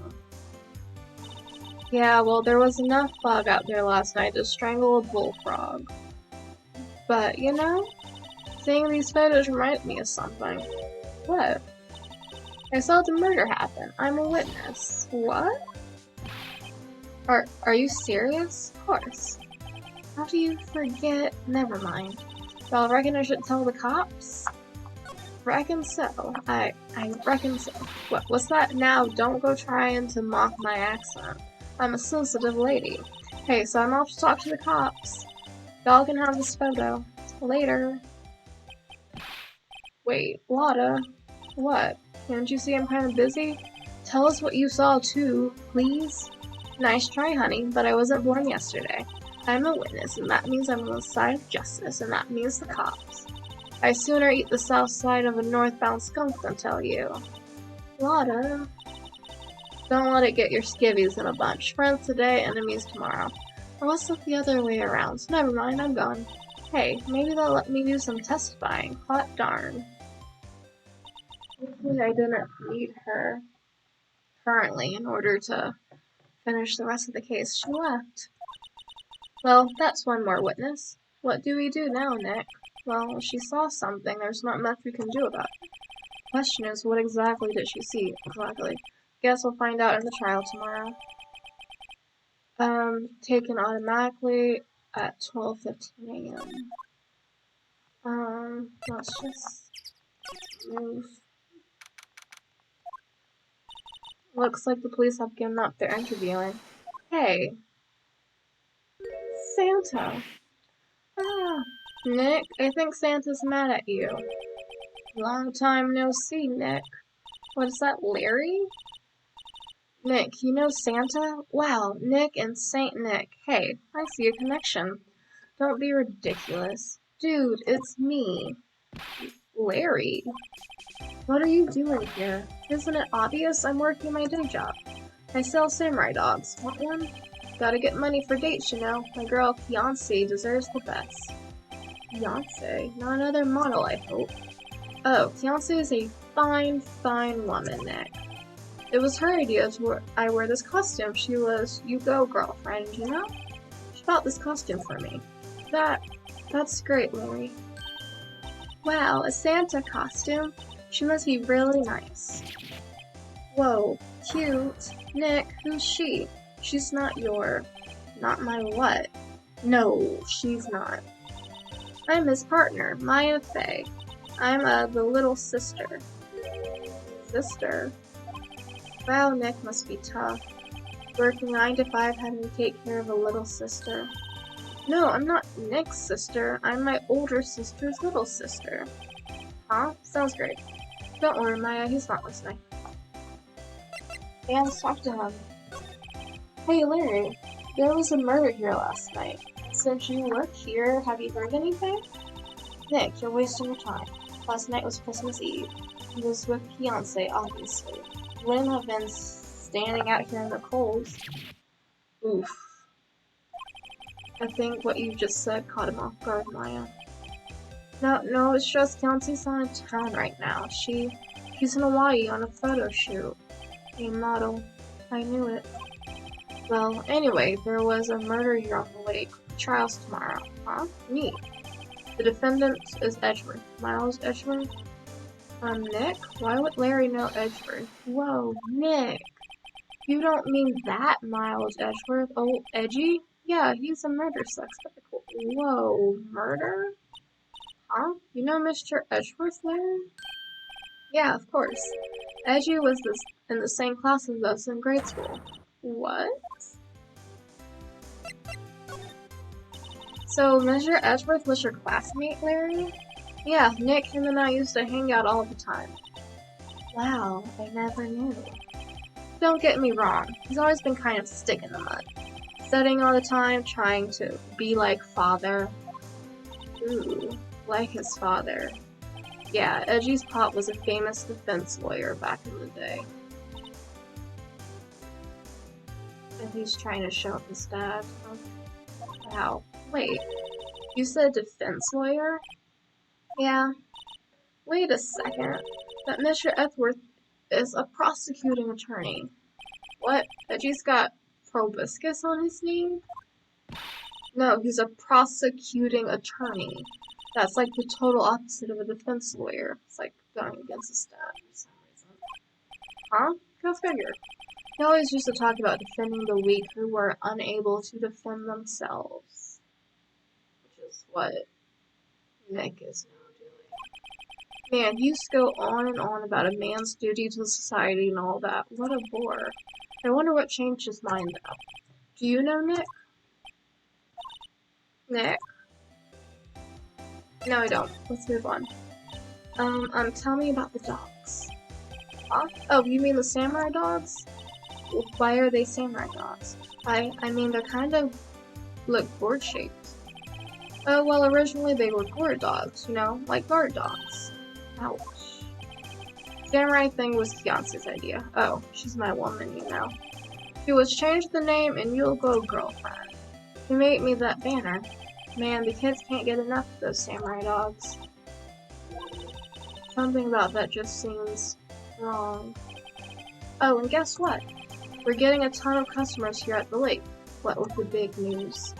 Speaker 1: Yeah, well, there was enough fog out there last night to strangle a bullfrog. But, you know, seeing these photos reminded me of something. What? I saw the murder happen. I'm a witness. What? Are you serious? Of course. How do you forget? Never mind. Y'all reckon I should tell the cops? Reckon so. I reckon so. What's that now? Don't go trying to mock my accent. I'm a sensitive lady. Hey, so I'm off to talk to the cops. Y'all can have this photo. Later. Wait, Lotta? What? Can't you see I'm kind of busy? Tell us what you saw too, please. Nice try, honey, but I wasn't born yesterday. I'm a witness, and that means I'm on the side of justice, and that means the cops. I'd sooner eat the south side of a northbound skunk than tell you. Lotta. Don't let it get your skivvies in a bunch. Friends today, enemies tomorrow. Or let's look the other way around. Never mind, I'm gone. Hey, maybe they'll let me do some testifying. Hot darn. Hopefully I didn't need her currently in order to finish the rest of the case. She left. Well, that's one more witness. What do we do now, Nick? Well, she saw something. There's not much we can do about it. Question is, what exactly did she see? Exactly. Guess we'll find out in the trial tomorrow. Taken automatically at 12:15 a.m. Let's just move. Looks like the police have given up their interviewing. Hey! Santa! Ah! Nick, I think Santa's mad at you. Long time no see, Nick. What is that, Larry? Nick, you know Santa? Wow, Nick and Saint Nick. Hey, I see a connection. Don't be ridiculous. Dude, it's me. Larry. What are you doing here? Isn't it obvious I'm working my day job? I sell samurai dogs. Want one? Gotta get money for dates, you know. My girl fiancé deserves the best. Fiancé? Not another model, I hope. Oh, fiancé is a fine, fine woman, Nick. It was her idea to I wear this costume. She was, you go, girlfriend, you know? She bought this costume for me. That's great, Larry. Wow, a Santa costume? She must be really nice. Whoa, cute. Nick, who's she? She's not not my what? No, she's not. I'm his partner, Maya Fey. I'm, the little sister. Sister? Wow, Nick must be tough. Working 9 to 5 having to take care of a little sister. No, I'm not Nick's sister. I'm my older sister's little sister. Huh? Sounds great. Don't worry, Maya, he's not listening. And let's talk to him. Hey, Larry, there was a murder here last night. Since you work here, have you heard anything? Nick, you're wasting your time. Last night was Christmas Eve. He was with fiancé, obviously. He wouldn't have been standing out here in the cold. Oof. I think what you just said caught him off guard, Maya. No, it's just fiancé's not in town right now. She's in Hawaii on a photo shoot. A model. I knew it. Well, anyway, there was a murder here on the lake. Trial's tomorrow. Huh? Neat. The defendant is Edgeworth. Miles Edgeworth? Nick? Why would Larry know Edgeworth? Whoa, Nick. You don't mean that Miles Edgeworth? Oh, Edgy? Yeah, he's a murder suspect. Whoa, murder? Huh? You know Mr. Edgeworth, Larry? Yeah, of course. Edgy was in the same class as us in grade school. What? So, Mr. Edgeworth was your classmate, Larry? Yeah, Nick, him and I used to hang out all the time. Wow, I never knew. Don't get me wrong, he's always been kind of stick in the mud. Studying all the time, trying to be like father. Ooh, like his father. Yeah, Edgy's pop was a famous defense lawyer back in the day. And he's trying to show up his dad. Wow. Wait, you said defense lawyer? Yeah. Wait a second. That Mr. Edgeworth is a prosecuting attorney. What? Edgy's got proboscis on his name? No, he's a prosecuting attorney. That's like the total opposite of a defense lawyer. It's like going against his dad for some reason. Huh? Go figure. He always used to talk about defending the weak who were unable to defend themselves. Which is what Nick is now doing. Man, he used to go on and on about a man's duty to society and all that. What a bore. I wonder what changed his mind though. Do you know Nick? Nick? No, I don't. Let's move on. Tell me about the dogs. Huh? Oh, you mean the samurai dogs? Why are they samurai dogs? I mean, they're kind of look gourd-shaped. Oh, well, originally they were gourd dogs, you know, like guard dogs. Ouch. Samurai thing was fiance's idea. Oh, she's my woman, you know. She was change the name and you'll go girlfriend. He made me that banner. Man, the kids can't get enough of those samurai dogs. Something about that just seems wrong. Oh, and guess what? We're getting a ton of customers here at the lake. What with the big news?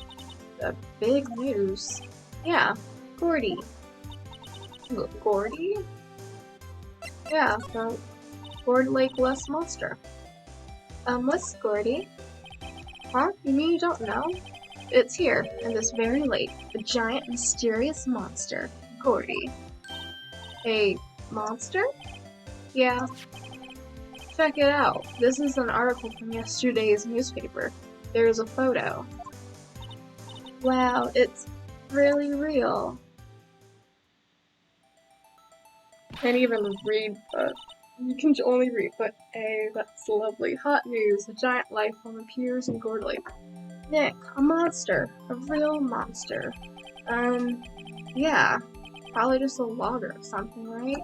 Speaker 1: The big news? Yeah, Gordy. Gordy? Yeah, the Gourd Lake West monster. What's Gordy? Huh? You mean you don't know? It's here, in this very lake, a giant mysterious monster, Gordy. A monster? Yeah. Check it out. This is an article from yesterday's newspaper. There's a photo. Wow, it's really real. Can't even read, but you can only read, but hey, that's lovely. Hot news, a giant life form appears in Gourd Lake. Nick, a monster. A real monster. Yeah. Probably just a logger or something, right?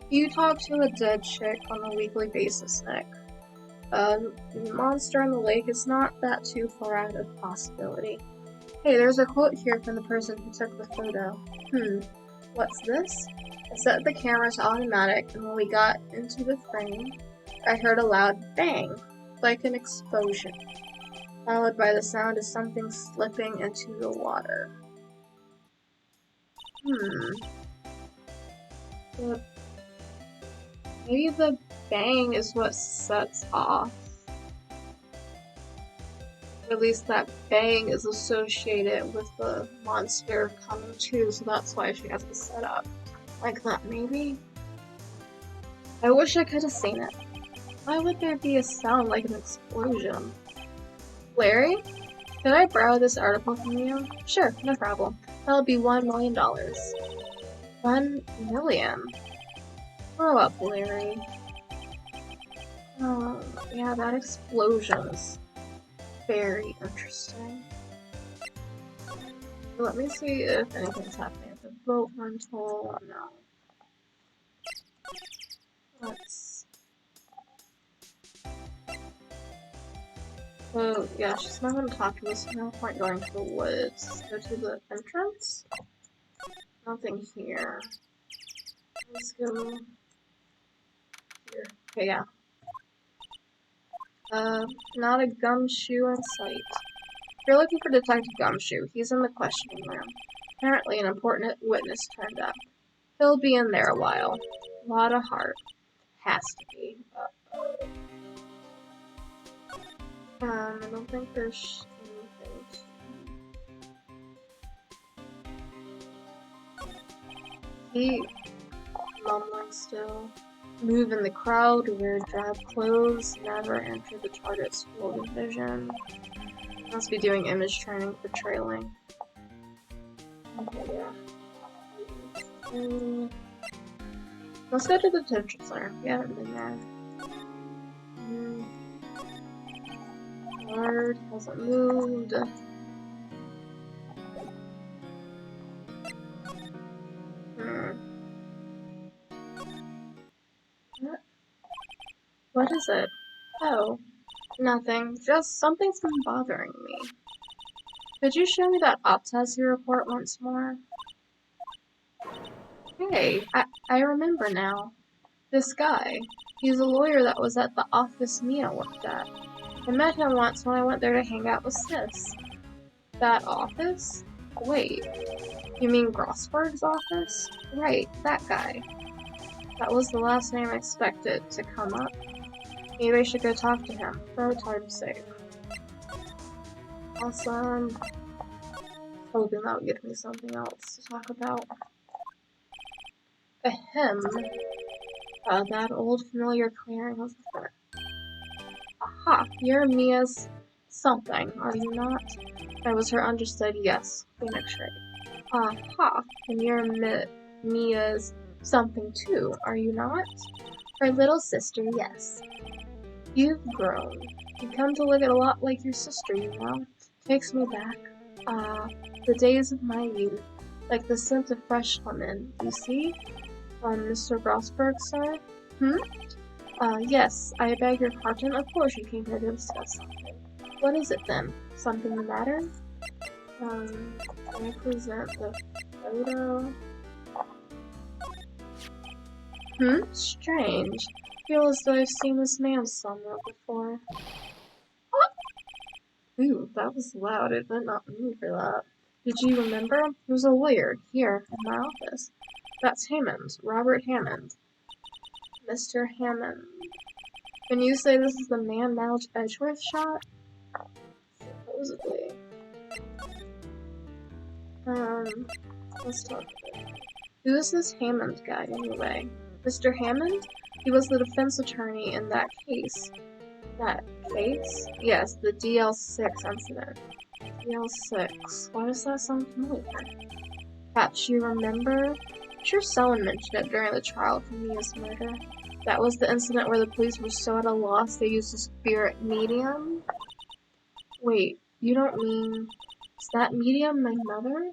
Speaker 1: You talk to a dead chick on a weekly basis, Nick. Monster in the lake is not that too far out of possibility. Hey, there's a quote here from the person who took the photo. What's this? I set the camera to automatic, and when we got into the frame, I heard a loud bang, like an explosion, followed by the sound of something slipping into the water. But maybe the bang is what sets off. Or at least that bang is associated with the monster coming too, so that's why she has to set up like that, maybe? I wish I could have seen it. Why would there be a sound like an explosion? Larry? Can I borrow this article from you? Sure, no problem. That'll be $1 million. 1 million? Grow up, Larry. Oh, yeah, that explosion is very interesting. Let me see if anything's happening at the boat rental. No. So, yeah, she's not gonna talk to us. No point going to the woods. Go to the entrance? Nothing here. Let's go here. Okay, yeah. Not a gumshoe in sight. If you're looking for Detective Gumshoe, he's in the questioning room. Apparently an important witness turned up. He'll be in there a while. Lot of heart. Has to be. I don't think there's anything. He mumbling still. Move in the crowd, wear drab clothes, never enter the target's field of vision. Must be doing image training for trailing. Okay, yeah. Let's go to the detention center. We haven't been there. Guard hasn't moved. What is it? Oh, nothing. Just something's been bothering me. Could you show me that autopsy report once more? Hey, I remember now. This guy. He's a lawyer that was at the office Mia worked at. I met him once when I went there to hang out with Sis. That office? Wait, you mean Grossberg's office? Right, that guy. That was the last name I expected to come up. Maybe I should go talk to him, for time's sake. Awesome. Hoping that would give me something else to talk about. Ahem. That old familiar clearing was the front. Aha, you're Mia's something, are you not? I was her understudy, yes. Phoenix right. Aha, and you're Mia's something too, are you not? Her little sister, yes. You've grown. You come to look a lot like your sister, you know? Takes me back. The days of my youth. Like the scent of fresh lemon, you see? Mr. Grossberg, sir? Yes, I beg your pardon. Of course you came here to discuss something. What is it then? Something the matter? Can I present the photo? Strange. Feel as though I've seen this man somewhere before. Ooh, that was loud. I did not mean for that. Did you remember? He was a lawyer here in my office. That's Hammond, Robert Hammond. Mr. Hammond. Can you say this is the man Madge Edgeworth shot? Supposedly. Let's talk about it. Who is this Hammond guy, anyway? Mr. Hammond? He was the defense attorney in that case. That case? Yes, the DL6 incident. DL6. Why does that sound familiar? Perhaps you remember? I'm sure someone mentioned it during the trial for Mia's murder. That was the incident where the police were so at a loss they used a spirit medium? Wait, you don't mean... Is that medium my mother?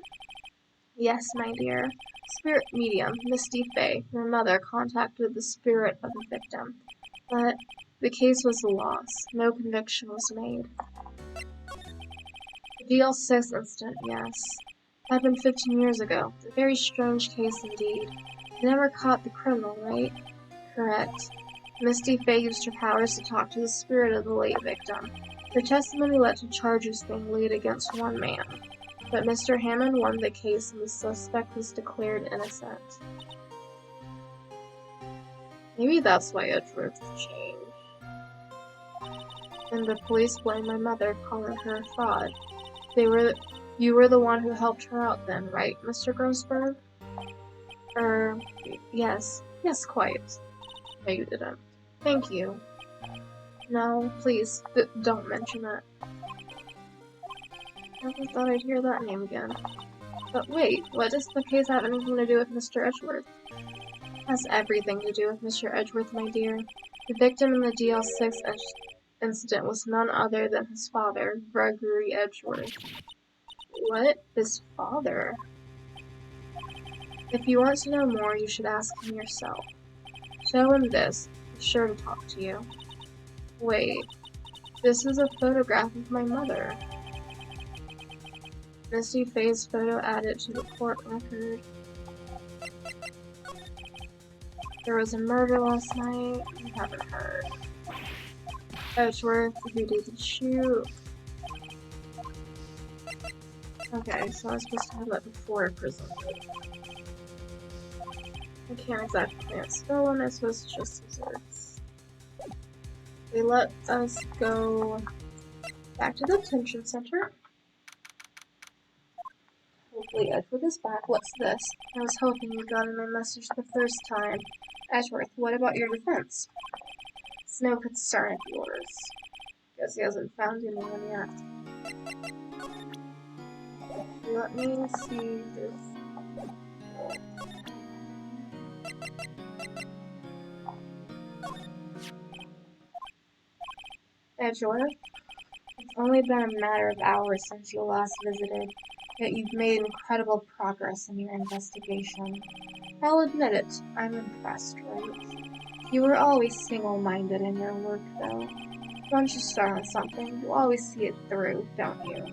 Speaker 1: Yes, my dear. Spirit medium, Misty Faye, your mother, contacted the spirit of the victim. But the case was a loss. No conviction was made. The DL6 incident, yes. Had been 15 years ago. A very strange case indeed. You never caught the criminal, right? Correct. Misty Fey used her powers to talk to the spirit of the late victim. Her testimony led to charges being laid against one man, but Mr. Hammond won the case and the suspect was declared innocent. Maybe that's why Edgeworth changed. And the police blamed my mother, calling her a fraud. You were the one who helped her out then, right, Mr. Grossberg? Yes. Yes, quite. No, you didn't. Thank you. No, please, don't mention it. I never thought I'd hear that name again. But wait, what does the case have anything to do with Mr. Edgeworth? It has everything to do with Mr. Edgeworth, my dear. The victim in the DL6 incident was none other than his father, Gregory Edgeworth. What? His father? If you want to know more, you should ask him yourself. Show him this. He's sure to talk to you. Wait, this is a photograph of my mother. Misty Fey's photo added to the court record. There was a murder last night. You haven't heard. Edgeworth, who did the shoot? Okay, so I was supposed to have that before prison. I can't exactly plant stolen, I suppose it's just desserts. They let us go back to the detention center. Hopefully Edgeworth is back. What's this? I was hoping you got in my message the first time. Edgeworth, what about your defense? It's no concern of yours. Guess he hasn't found anyone yet. Let me see this. Edgeworth, it's only been a matter of hours since you last visited, yet you've made incredible progress in your investigation. I'll admit it, I'm impressed, right? You were always single-minded in your work, though. Once you start on something, you always see it through, don't you?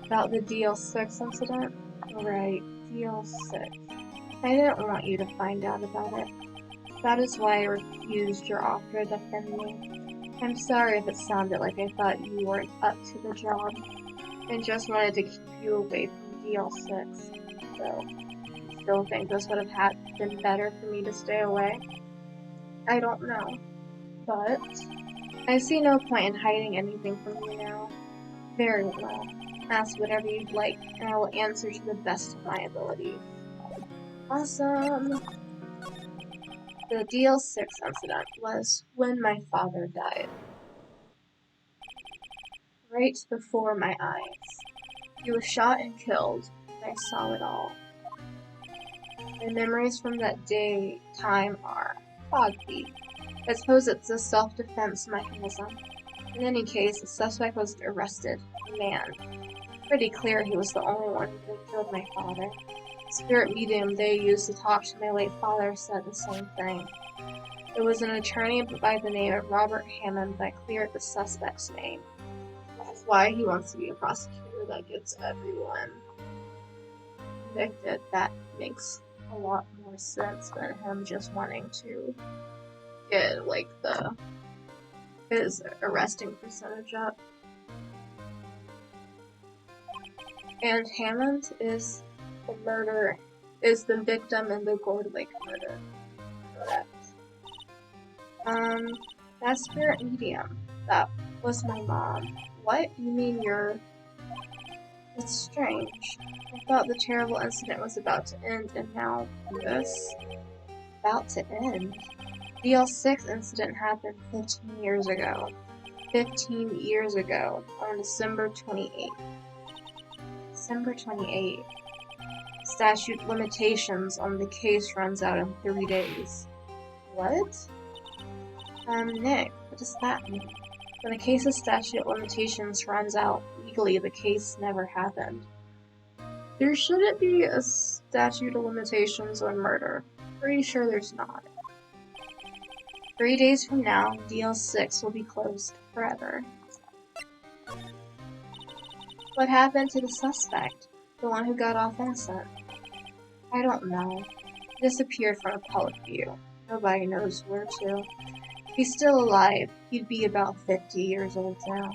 Speaker 1: About the DL6 incident? Right, DL6. I didn't want you to find out about it. That is why I refused your offer to defend me. I'm sorry if it sounded like I thought you weren't up to the job. I just wanted to keep you away from DL6. So, you still think this would have been better for me to stay away? I don't know. But I see no point in hiding anything from you now. Very well. Ask whatever you'd like, and I will answer to the best of my ability. Awesome! The DL6 incident was when my father died. Right before my eyes. He was shot and killed, and I saw it all. My memories from that time are foggy. I suppose it's a self-defense mechanism. In any case, the suspect was arrested, a man. Pretty clear he was the only one who could have killed my father. The spirit medium they used to talk to my late father said the same thing. It was an attorney by the name of Robert Hammond that cleared the suspect's name. Which is why he wants to be a prosecutor that gets everyone convicted. That makes a lot more sense than him just wanting to get, like, his arresting percentage up. And Hammond is the victim in the Gold Lake murder. Correct. That spirit medium. That was my mom. What? You mean It's strange. I thought the terrible incident was about to end, and now this? About to end? The DL6 incident happened 15 years ago. 15 years ago, on December 28th. December 28th. Statute limitations on the case runs out in 3 days. What? Nick, what does that mean? When a case's statute limitations runs out, legally the case never happened. There shouldn't be a statute of limitations on murder. Pretty sure there's not. 3 days from now, DL6 will be closed forever. What happened to the suspect? The one who got off innocent? I don't know. Disappeared from public view. Nobody knows where to. If he's still alive, he'd be about 50 years old now.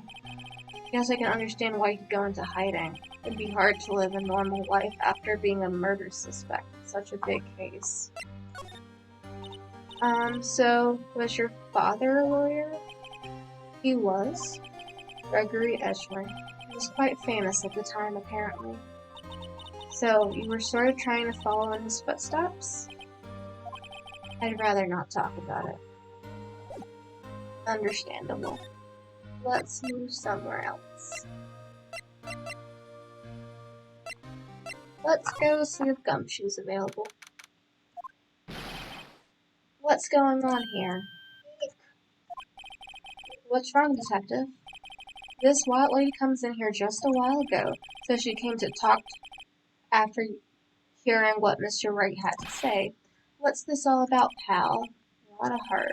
Speaker 1: Guess I can understand why he'd go into hiding. It'd be hard to live a normal life after being a murder suspect in such a big case. So, was your father a lawyer? He was. Gregory Edgeworth. He was quite famous at the time, apparently. So, you were sort of trying to follow in his footsteps? I'd rather not talk about it. Understandable. Let's move somewhere else. Let's go see if Gumshoe's available. What's going on here? What's wrong, Detective? This wild lady comes in here just a while ago, so she came to talk after hearing what Mr. Wright had to say. What's this all about, pal? Not a heart.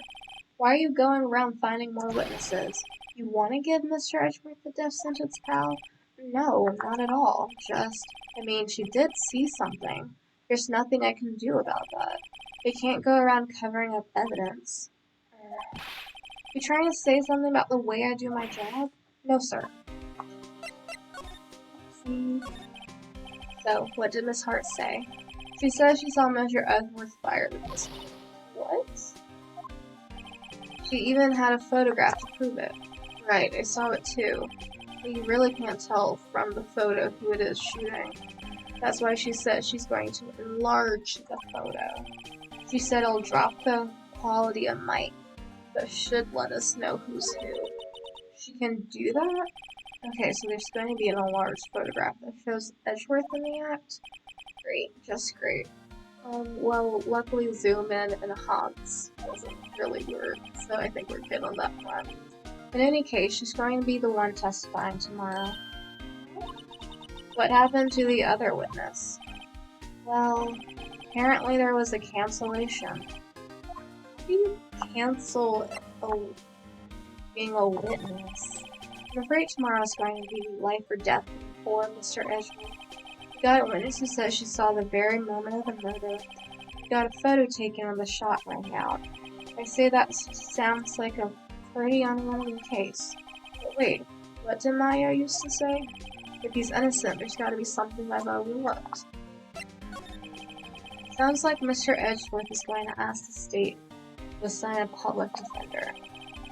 Speaker 1: Why are you going around finding more witnesses? You want to give Mr. Edgeworth the death sentence, pal? No, not at all. I mean, she did see something. There's nothing I can do about that. I can't go around covering up evidence. You trying to say something about the way I do my job? No, sir. So, what did Miss Hart say? She says she saw Mr. Edgeworth fired at this point. What? She even had a photograph to prove it. Right, I saw it too. But you really can't tell from the photo who it is shooting. That's why she said she's going to enlarge the photo. She said it'll drop the quality a mite, but should let us know who's who. She can do that? Okay, so there's going to be an enlarged photograph that shows Edgeworth in the act? Great, just great. Well, luckily zoom in and Hans doesn't really work, so I think we're good on that front. In any case, she's going to be the one testifying tomorrow. What happened to the other witness? Well, apparently there was a cancellation. How do you cancel being a witness? I'm afraid tomorrow is going to be life or death for Mr. Edgeworth. We got a witness who says she saw the very moment of the murder. We got a photo taken when the shot rang out. I say that sounds like a pretty unlikely case. But wait, what did Maya used to say? If he's innocent, there's got to be something I've overlooked. Sounds like Mr. Edgeworth is going to ask the state to assign a public defender.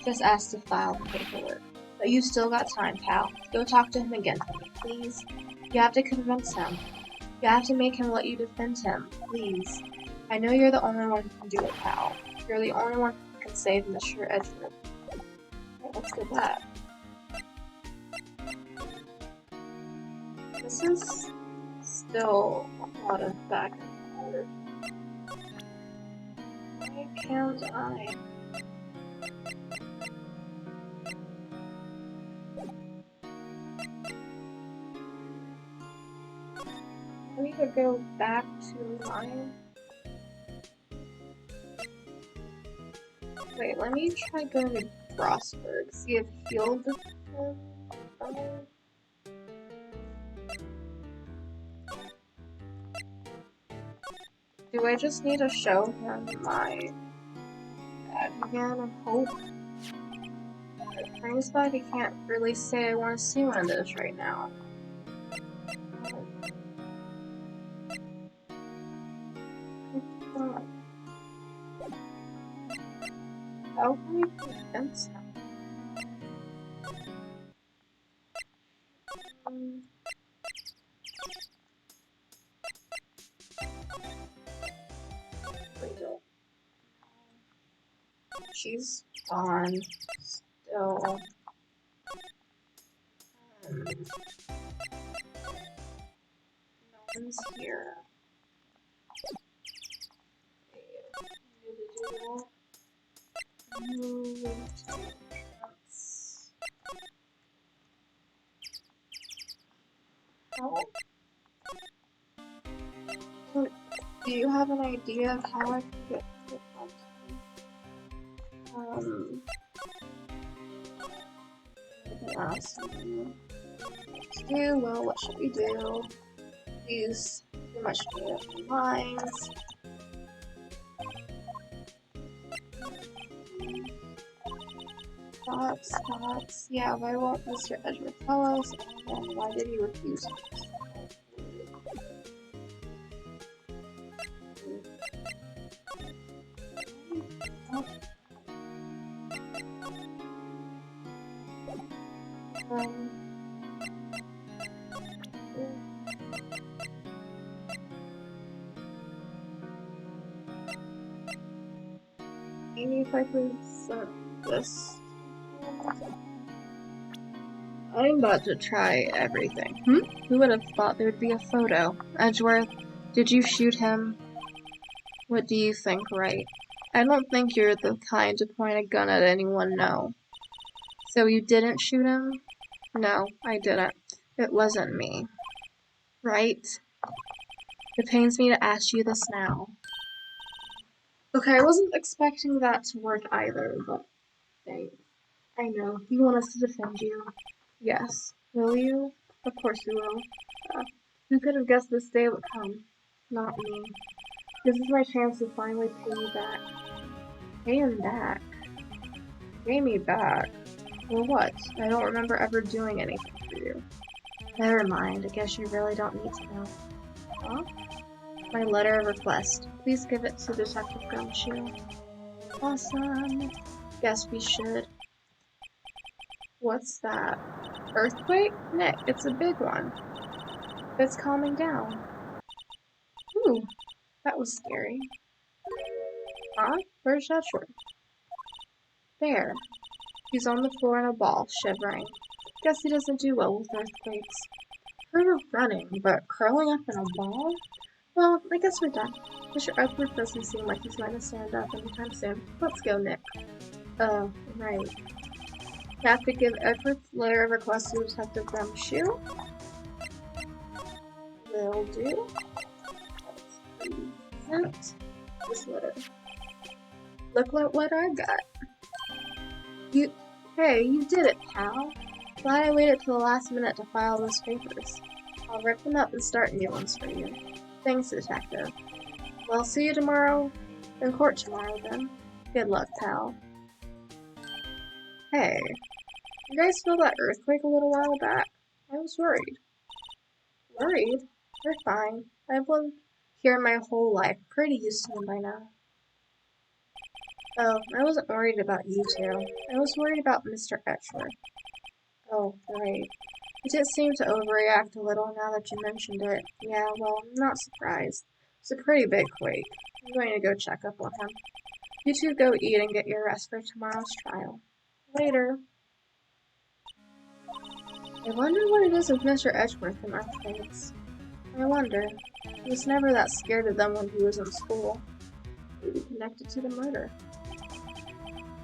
Speaker 1: Just ask to file the paperwork. But you still got time, pal. Go talk to him again for me, please. You have to convince him. You have to make him let you defend him, please. I know you're the only one who can do it, pal. You're the only one who can save Mr. Edgeworth. Right, let's do that. This is still a lot of back and forth. Why can't I? I need to go back to mine. Wait, let me try going to Grossberg, see if he'll defend someone. Do I just need to show him my ad again and hope? Brings back, I can't really say I want to see one of those right now. How can we convince him? She's gone. Still. No one's here. Do you have an idea of how I can get to the well, what should we do? Use too much data for lines. Thoughts. Yeah, why won't Mr. Edgeworth tell us? And why did he refuse us? Maybe if I present this. I'm about to try everything. Who would have thought there would be a photo? Edgeworth, did you shoot him? What do you think, right? I don't think you're the kind to point a gun at anyone, no. So you didn't shoot him? No, I didn't. It wasn't me. Right? It pains me to ask you this now. Okay, I wasn't expecting that to work either, but thanks. I know. You want us to defend you. Yes. Will you? Of course you will. Who could have guessed this day would come? Not me. This is my chance to finally pay you back. Pay him back? Pay me back? For what? I don't remember ever doing anything for you. Never mind. I guess you really don't need to know. Huh? My letter of request. Please give it to Detective Gumshoe. Awesome. Guess we should. What's that? Earthquake? Nick, it's a big one. It's calming down. Ooh, that was scary. Huh? Where's Edgeworth? There. He's on the floor in a ball, shivering. Guess he doesn't do well with earthquakes. Heard of running, but curling up in a ball? Well, I guess we're done. Mr. Edgeworth doesn't seem like he's going to stand up anytime soon. Let's go, Nick. Oh, right. You have to give Edgeworth's letter of request to Detective Gumshoe. Will do. Sent this letter. Look at what I got. Hey, you did it, pal. Glad I waited till the last minute to file those papers. I'll rip them up and start new ones for you. Thanks, Detective. Well, see you tomorrow. In court tomorrow, then. Good luck, pal. Hey, you guys feel that earthquake a little while back? I was worried. Worried? You're fine. I've lived here my whole life. Pretty used to them by now. Oh, I wasn't worried about you two. I was worried about Mr. Edgeworth. Oh, right. He did seem to overreact a little now that you mentioned it. Yeah, well, I'm not surprised. It's a pretty big quake. I'm going to go check up on him. You two go eat and get your rest for tomorrow's trial. Later. I wonder what it is with Mr. Edgeworth and earthquakes. I wonder. He was never that scared of them when he was in school. Maybe connected to the murder.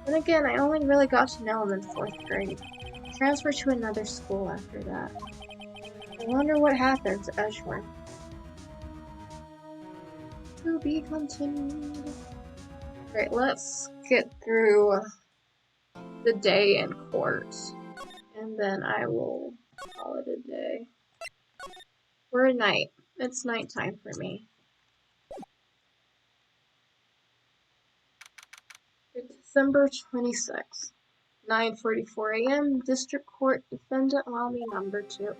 Speaker 1: Then again, I only really got to know him in 4th grade. Transferred to another school after that. I wonder what happened to Edgeworth. To be continued. Great, let's get through the day in court. And then I will call it a day. We're at night. It's nighttime for me. It's December 26th. 9:44 a.m. District Court Defendant Lobby Number 2.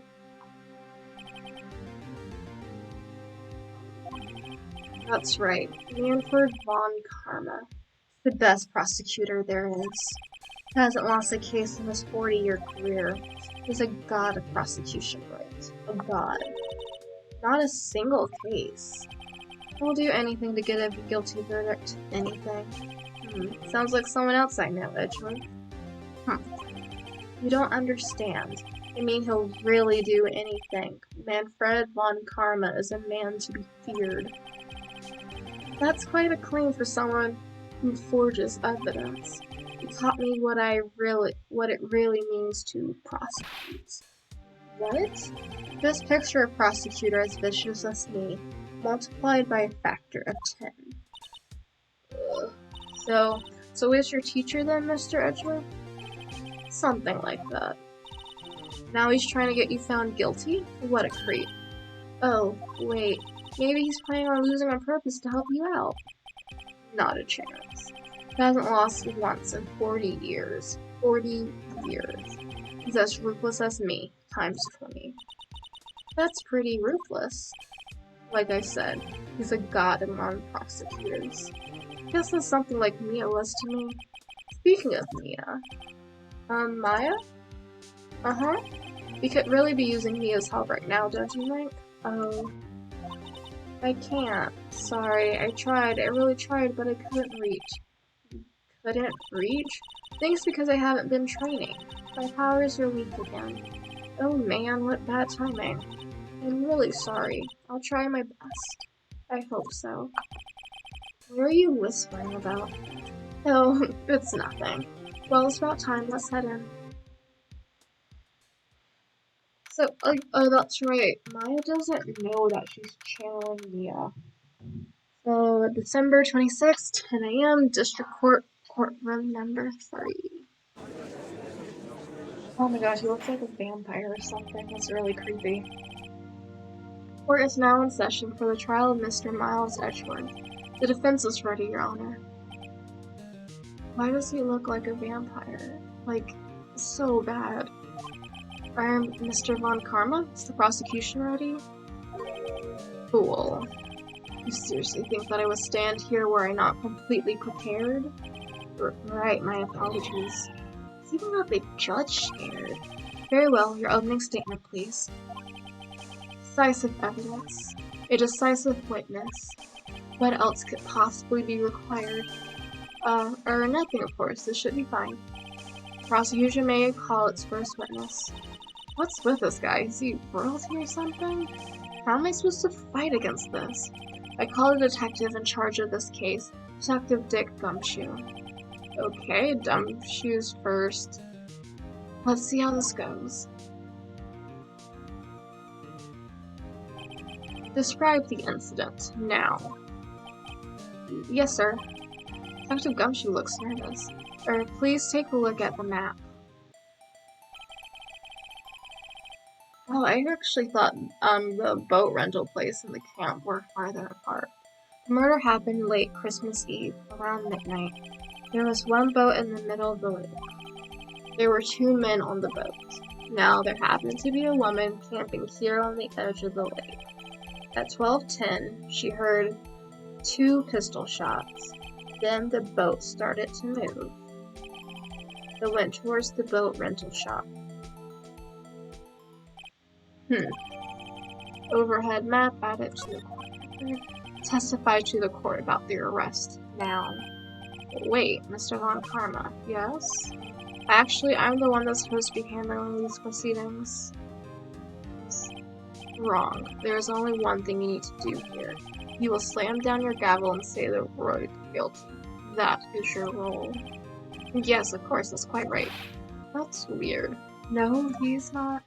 Speaker 1: That's right. Manfred von Karma. The best prosecutor there is. Hasn't lost a case in his 40-year career. He's a god of prosecution rights. A god. Not a single case. He'll do anything to get a guilty verdict. Anything. Sounds like someone else I know, Edgeworth. You don't understand. I mean, he'll really do anything. Manfred von Karma is a man to be feared. That's quite a claim for someone who forges evidence. He taught me what it really means to prosecute. What? This picture of prosecutor as vicious as me, multiplied by a factor of 10. Ugh. So is your teacher then, Mr. Edgeworth? Something like that. Now he's trying to get you found guilty? What a creep. Oh, wait. Maybe he's planning on losing on purpose to help you out. Not a chance. He hasn't lost once in 40 years. 40 years. He's as ruthless as me, times 20. That's pretty ruthless. Like I said, he's a god among prosecutors. Guess that's something like Mia was to me. Speaking of Mia, Maya? Uh-huh. You could really be using Mia's help right now, don't you think? Oh. I can't. Sorry, I tried. I really tried, but I couldn't reach. Couldn't reach? Thanks because I haven't been training. My powers are weak again. Oh man, what bad timing. I'm really sorry. I'll try my best. I hope so. What are you whispering about? Oh, it's nothing. Well, it's about time. Let's head in. So, oh, that's right. Maya doesn't know that she's channeling Mia. So, December 26th, 10 a.m., District Court, courtroom number 3. Oh my gosh, he looks like a vampire or something. That's really creepy. Court is now in session for the trial of Mr. Miles Edgeworth. The defense is ready, Your Honor. Why does he look like a vampire? Like, so bad. I'm Mr. Von Karma? Is the prosecution ready? Fool. You seriously think that I would stand here were I not completely prepared? Right, my apologies. Is even not the judge scared? Very well, your opening statement, please. Decisive evidence. A decisive witness. What else could possibly be required? Or nothing, of course. This should be fine. Prosecution may call its first witness. What's with this guy? Is he royalty or something? How am I supposed to fight against this? I call the detective in charge of this case, Detective Dick Gumshoe. Okay, Gumshoe's first. Let's see how this goes. Describe the incident, now. Yes, sir. Detective Gumshoe looks nervous. Please take a look at the map. Oh, I actually thought the boat rental place and the camp were farther apart. The murder happened late Christmas Eve, around midnight. There was one boat in the middle of the lake. There were 2 men on the boat. Now, there happened to be a woman camping here on the edge of the lake. At 12:10, she heard 2 pistol shots. Then the boat started to move. It went towards the boat rental shop. Overhead map added to the court record. Testify to the court about the arrest. Now. Wait, Mr. Von Karma. Yes? Actually, I'm the one that's supposed to be handling these proceedings. Wrong. There is only one thing you need to do here. You will slam down your gavel and say the word guilty. That is your role. Yes, of course, that's quite right. That's weird. No, he's not.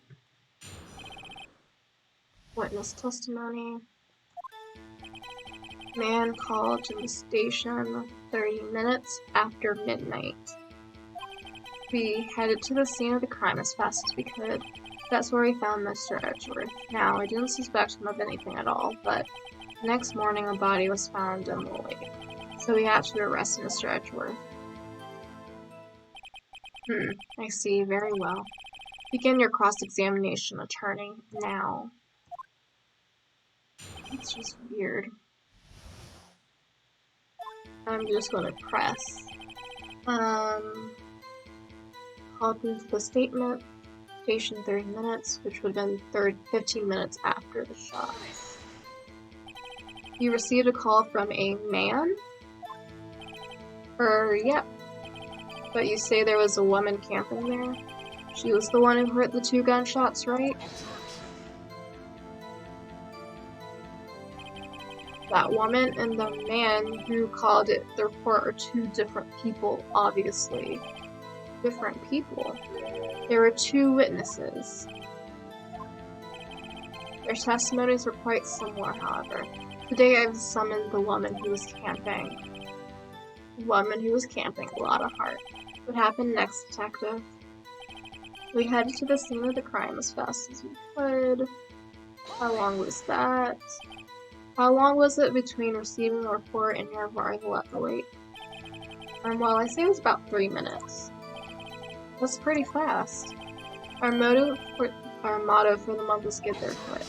Speaker 1: Witness testimony. Man called to the station 30 minutes after midnight. We headed to the scene of the crime as fast as we could. That's where we found Mr. Edgeworth. Now, I didn't suspect him of anything at all, but the next morning a body was found in the lake. So we had to arrest Mr. Edgeworth. I see. Very well. Begin your cross-examination, attorney. Now. It's just weird. I'm just gonna press. Called into the statement. Station 30 minutes, which would have been 15 minutes after the shot. You received a call from a man? Yeah. But you say there was a woman camping there? She was the one who heard the 2 gunshots, right? That woman and the man who called it the report are 2 different people, obviously. Different people. There were 2 witnesses. Their testimonies were quite similar, however. Today I've summoned the woman who was camping. Woman who was camping, a lot of heart. What happened next, detective? We headed to the scene of the crime as fast as we could. How long was that? How long was it between receiving the report and your arrival at the lake? Well, I say it was about 3 minutes. That's pretty fast. Our motto for the month is get there quick.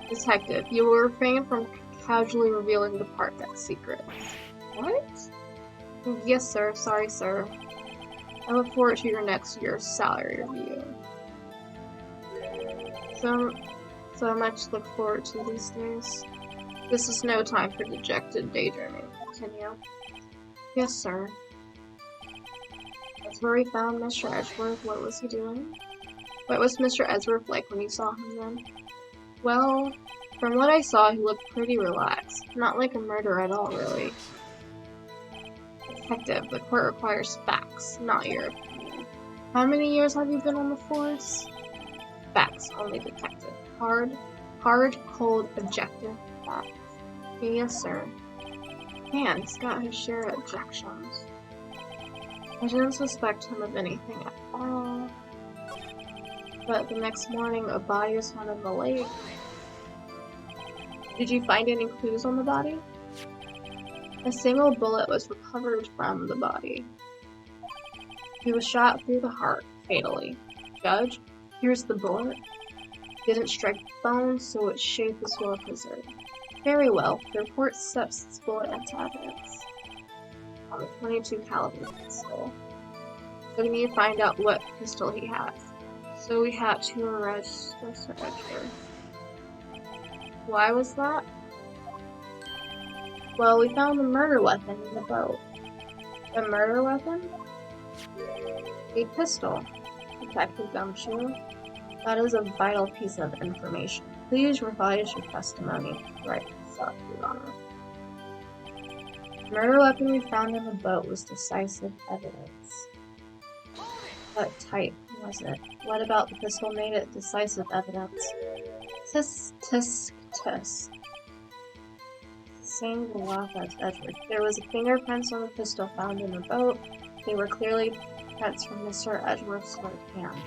Speaker 1: Detective, you will refrain from casually revealing department secrets. What? Yes, sir. Sorry, sir. I look forward to your next year's salary review. So much to look forward to these days. This is no time for dejected daydreaming. Continue. Yes, sir. That's where we found Mr. Edgeworth. What was he doing? What was Mr. Edgeworth like when you saw him then? Well, from what I saw, he looked pretty relaxed. Not like a murderer at all, really. Detective, the court requires facts, not your opinion. How many years have you been on the force? Facts, only detective. Hard, cold, objective facts. Yes, sir. Man, he's got his share of objections. I didn't suspect him of anything at all. But the next morning, a body was found in the lake. Did you find any clues on the body? A single bullet was recovered from the body. He was shot through the heart, fatally. Judge, here's the bullet. Didn't strike the bone, so its shape is well preserved. Very well. The report accepts this bullet into evidence. On the .22 caliber pistol. So we need to find out what pistol he has. So we had to arrest Mr. Edgeworth. Why was that? Well, we found the murder weapon in the boat. A murder weapon? A pistol. Detective Gumshoe. That is a vital piece of information. Please revise your testimony. Right, so, Your Honor. The murder weapon we found in the boat was decisive evidence. What type was it? What about the pistol made it decisive evidence? Tisk, tisk, tisk. Same laugh as Edgeworth. There was fingerprints on the pistol found in the boat. They were clearly prints from Mr. Edgeworth's right hand.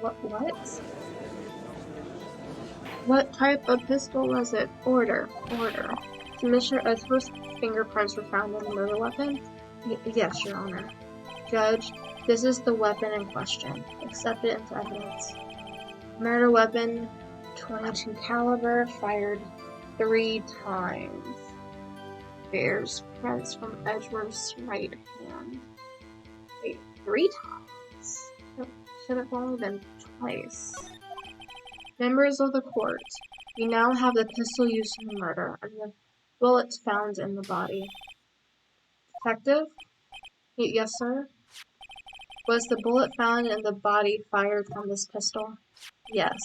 Speaker 1: What? What type of pistol was it? Order. So Mr. Edgeworth's fingerprints were found on the murder weapon? Yes, Your Honor. Judge, this is the weapon in question. Accept it into evidence. Murder weapon, .22 caliber, fired 3 times. Bears prints from Edgeworth's right hand. Wait, 3 times? Should have only been twice. Members of the court, we now have the pistol used in the murder and the bullets found in the body. Detective? Yes, sir? Was the bullet found in the body fired from this pistol? Yes.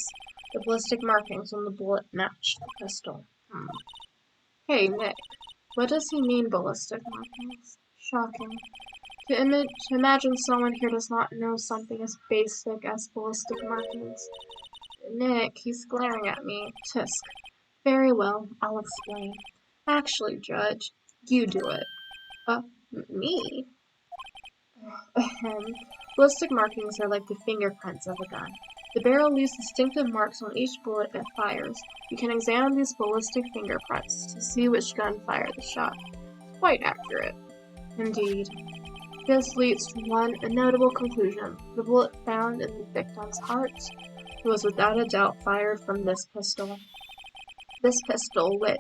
Speaker 1: The ballistic markings on the bullet matched the pistol. Hey, Nick. What does he mean, ballistic markings? Shocking. To imagine someone here does not know something as basic as ballistic markings. Nick, he's glaring at me. Tisk. Very well, I'll explain. Actually, Judge, you do it. Me? Ballistic markings are like the fingerprints of a gun. The barrel leaves distinctive marks on each bullet it fires. You can examine these ballistic fingerprints to see which gun fired the shot. Quite accurate. Indeed. This leads to a notable conclusion. The bullet found in the victim's heart was without a doubt fired from this pistol. This pistol, which,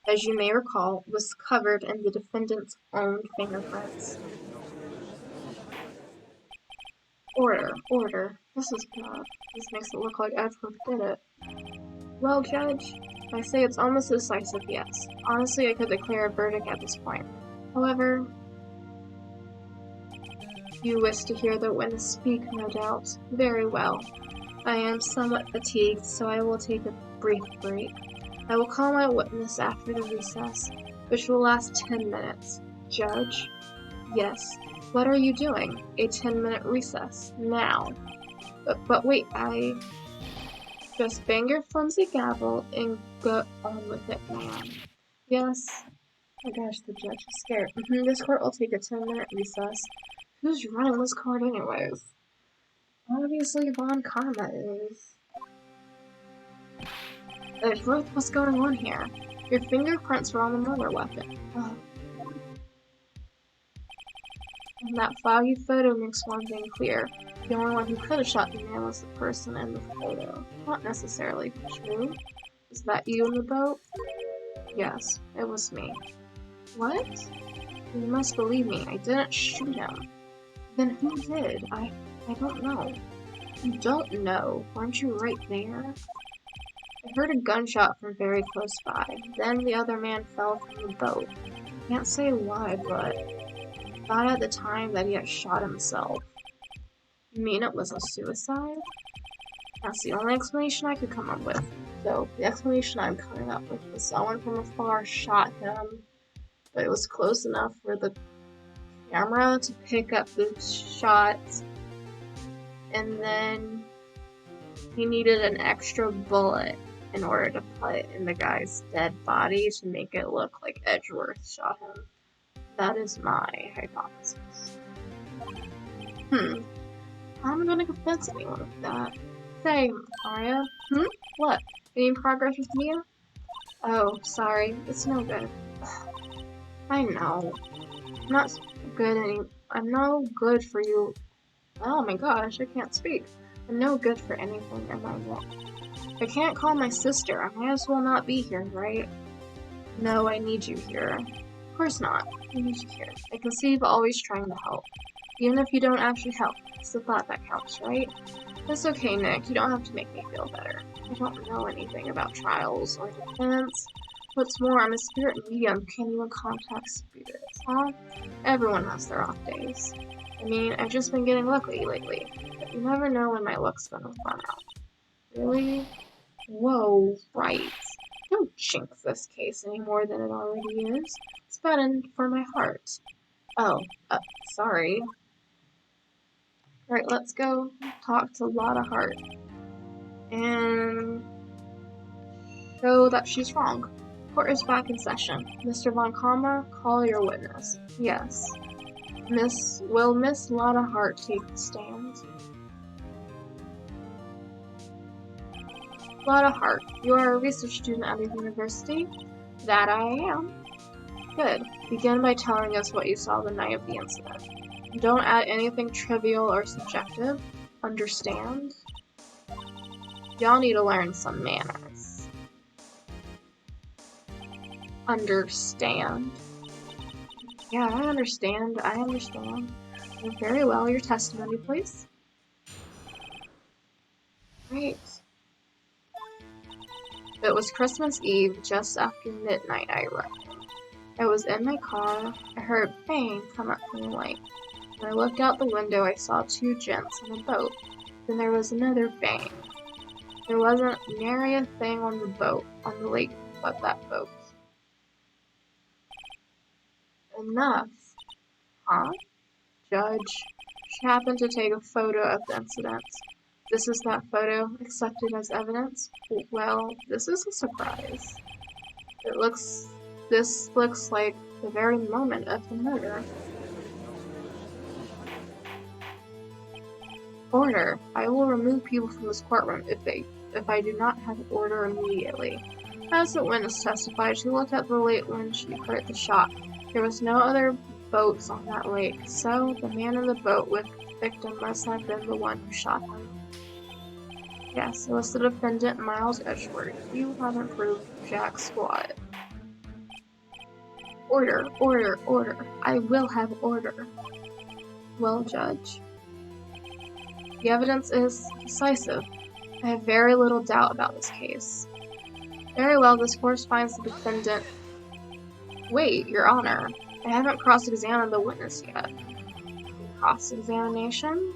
Speaker 1: as you may recall, was covered in the defendant's own fingerprints. Order. This is bad. This makes it look like Edgeworth did it. Well, Judge, I say it's almost decisive, yes. Honestly, I could declare a verdict at this point. However, you wish to hear the witness speak, no doubt. Very well. I am somewhat fatigued, so I will take a brief break. I will call my witness after the recess, which will last 10 minutes. Judge? Yes. What are you doing? A 10-minute recess. Now. But wait, I... Just bang your flimsy gavel and go on with it, man. Yes. Oh gosh, the judge is scared. This court will take a 10-minute recess. Who's running this court anyways? Obviously Von Karma is. Edgeworth, what's going on here? Your fingerprints were on the murder weapon. That foggy photo makes one thing clear. The only one who could have shot the man was the person in the photo. Not necessarily true. Is that you in the boat? Yes, it was me. What? You must believe me. I didn't shoot him. Then who did? I don't know. You don't know. Weren't you right there? I heard a gunshot from very close by. Then the other man fell from the boat. Can't say why, but I thought at the time that he had shot himself. You mean it was a suicide? That's the only explanation I could come up with. So, the explanation I'm coming up with is someone from afar shot him, but it was close enough for the camera to pick up the shots, and then he needed an extra bullet in order to put in the guy's dead body to make it look like Edgeworth shot him. That is my hypothesis. How am I gonna convince anyone of that? Say, Arya. What? Any progress with Mia? Oh, sorry. It's no good. I know. I'm no good for you. Oh my gosh, I can't speak. I'm no good for anything, am I not? I can't call my sister. I might as well not be here, right? No, I need you here. Of course not. I need you here. I can see you've always trying to help. Even if you don't actually help, it's the thought that counts, right? It's okay, Nick. You don't have to make me feel better. I don't know anything about trials or defense. What's more, I'm a spirit medium. Can you contact spirits, huh? Everyone has their off days. I mean, I've just been getting lucky lately. But you never know when my luck's gonna run out. Really? Whoa, right. Don't jinx this case any more than it already is. It's bad for my heart. Oh, sorry. Alright, let's go talk to Lotta Hart. And show that she's wrong. Court is back in session. Mr. Von Kalmar, call your witness. Yes. Will Miss Lotta Hart take the stand? Lotta Hart, you are a research student at the university? That I am. Good. Begin by telling us what you saw the night of the incident. Don't add anything trivial or subjective. Understand? Y'all need to learn some manners. Understand. Yeah, I understand. Very well, your testimony, please. Great. It was Christmas Eve, just after midnight, I reckon. I was in my car. I heard a bang come up from the lake. When I looked out the window, I saw two gents in a boat. Then there was another bang. There wasn't nary a thing on the lake, but that boat. Enough. Huh? Judge. She happened to take a photo of the incident. This is that photo, accepted as evidence? Well, this is a surprise. This looks like the very moment of the murder. Order. I will remove people from this courtroom if I do not have order immediately. As the witness testified, she looked at the lake when she heard the shot. There was no other boats on that lake, so the man in the boat with the victim must have been the one who shot him. Yes, it was the defendant, Miles Edgeworth. You haven't proved jack squat. Order, order, order. I will have order. Well, Judge. The evidence is decisive. I have very little doubt about this case. Very well, this court finds the defendant. Wait, Your Honor. I haven't cross-examined the witness yet. Cross-examination?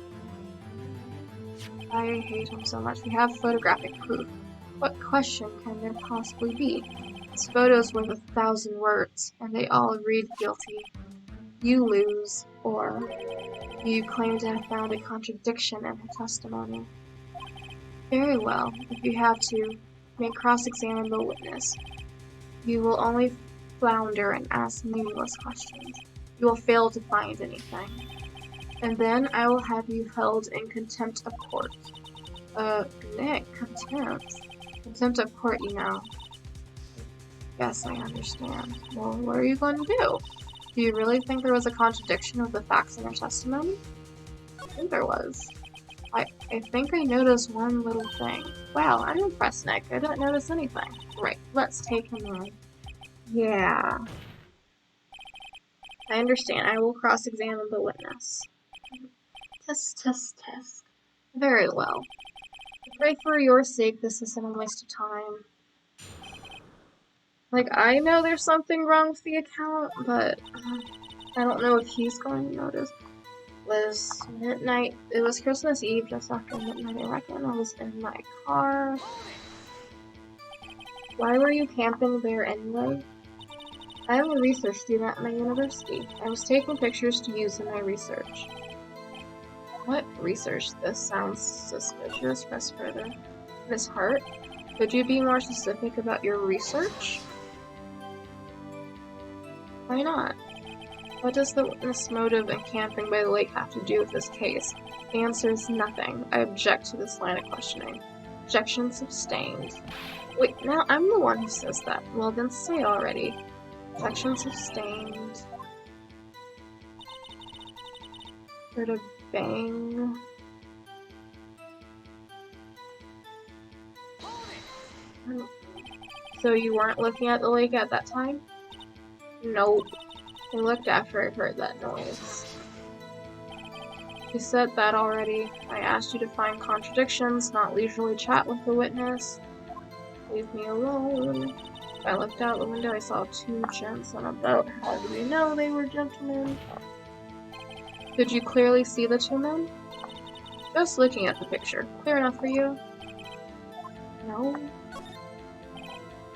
Speaker 1: I hate him so much. We have photographic proof. What question can there possibly be? His photos worth 1,000 words, and they all read guilty. You lose, or you claim to have found a contradiction in her testimony. Very well. If you have to, may cross-examine the witness. You will only flounder and ask meaningless questions. You will fail to find anything. And then I will have you held in contempt of court. Nick, contempt? Contempt of court, you know. Yes, I understand. Well, what are you going to do? Do you really think there was a contradiction with the facts in her testimony? I think there was. I think I noticed one little thing. Wow, I'm impressed, Nick. I didn't notice anything. Right, let's take him on. Yeah. I understand. I will cross-examine the witness. Test. Very well. I pray for your sake this isn't a waste of time. Like, I know there's something wrong with the account, but I don't know if he's going to notice. It was midnight. It was Christmas Eve, just after midnight, I reckon. I was in my car. Why were you camping there anyway? I am a research student at my university. I was taking pictures to use in my research. What research? This sounds suspicious. Press further. Miss Hart, could you be more specific about your research? Why not? What does the witness motive in camping by the lake have to do with this case? The answer is nothing. I object to this line of questioning. Objection sustained. Wait, now I'm the one who says that. Well, then say already. Objection sustained. Heard a bang. So you weren't looking at the lake at that time? Nope. I looked after I heard that noise. You said that already. I asked you to find contradictions, not leisurely chat with the witness. Leave me alone. I looked out the window, I saw two gents on a boat. How do you know they were gentlemen? Did you clearly see the two men? Just looking at the picture. Clear enough for you? No?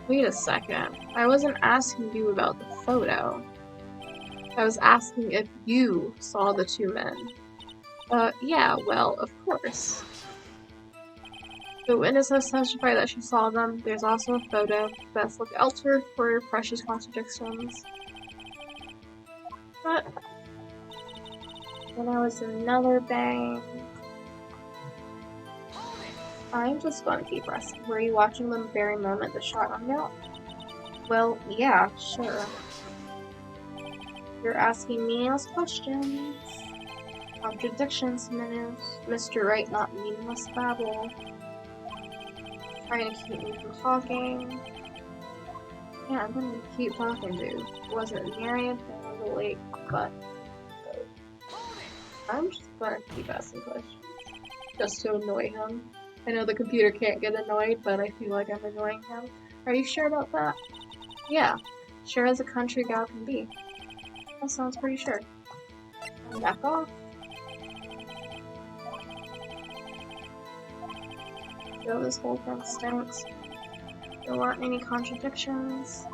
Speaker 1: Wait a second. I wasn't asking you about the photo. I was asking if you saw the two men. Yeah, well, of course. The witness has testified that she saw them. There's also a photo. Best look elsewhere for your precious contradictions. But then there was another bang. I'm just gonna keep pressing. Were you watching the very moment the shot rang out? Well, yeah, sure. You're asking meaningless questions. Contradictions, Mr. Wright, not meaningless babble. Trying to keep me from talking. Yeah, I'm gonna keep talking, dude. Wasn't near anything on the lake, but I'm just gonna keep asking questions. Just to annoy him. I know the computer can't get annoyed, but I feel like I'm annoying him. Are you sure about that? Yeah, sure as a country gal can be. That sounds pretty sure. And back off. So this whole thing stinks. There weren't any contradictions.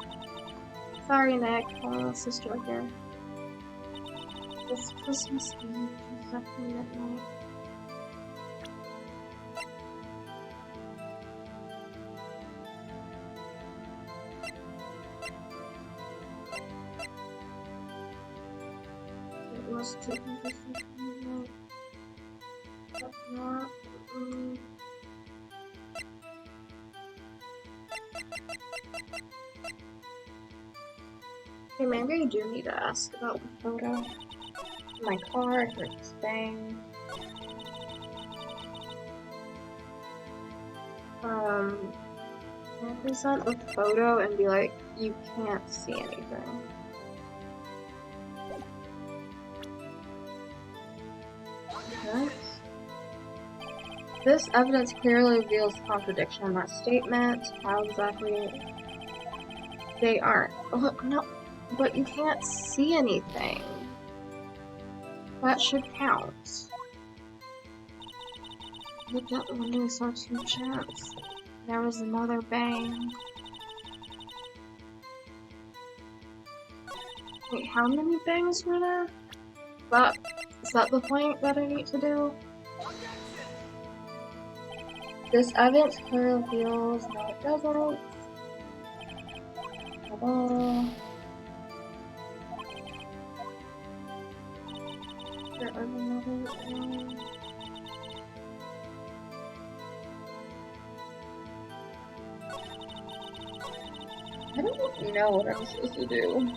Speaker 1: Sorry, Nick. Only my sister here. This Christmas Eve, exactly midnight. It was taken Christmas midnight. But not. Hey, maybe I do need to ask about the photo. My car, I heard this bang. Can I present a photo and be like, you can't see anything? Okay. This evidence clearly reveals contradiction in that statement. How exactly? They aren't. Look, no, but you can't see anything. That should count. Looked out the window and saw two gents. There was another bang. Wait, how many bangs were there? Is that the point that I need to do? This evidence clearly reveals. No, it doesn't. There was another bang. I don't know what I'm supposed to do.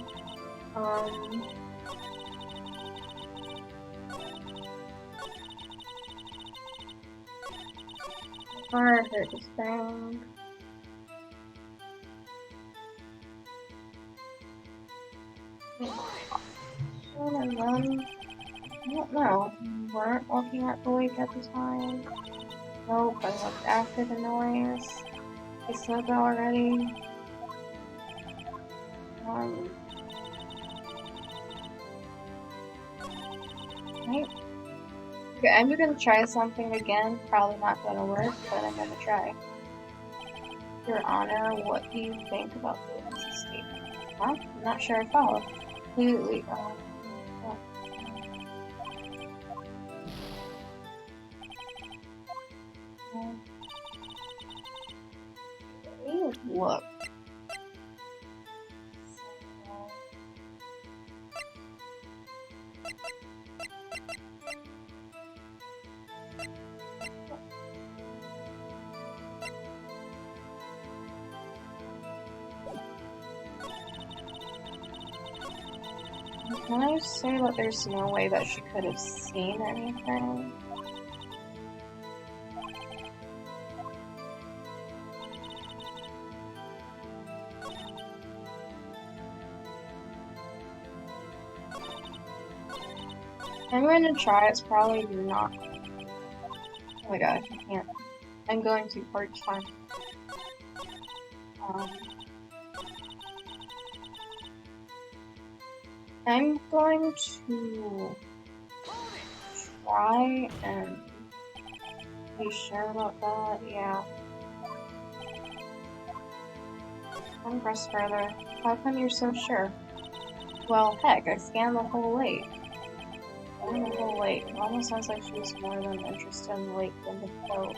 Speaker 1: Um, Fire hurt this thing. And then, I don't know, you weren't looking at the lake at the time. Nope, I looked after the noise. I said that already. Right. Okay, I'm gonna try something again. Probably not gonna work, but I'm gonna try. Your Honor, what do you think about the witness's statement? Huh? I'm not sure I follow. Completely. Look. Can I say that there's no way that she could have seen anything? I'm going to try, it's probably not. Oh my gosh, I can't. I'm going to hard time. I'm going to try and be sure about that, yeah. One press further. How come you're so sure? Well, heck, I scanned the whole lake. It almost sounds like she was more than interested in the lake than the boat.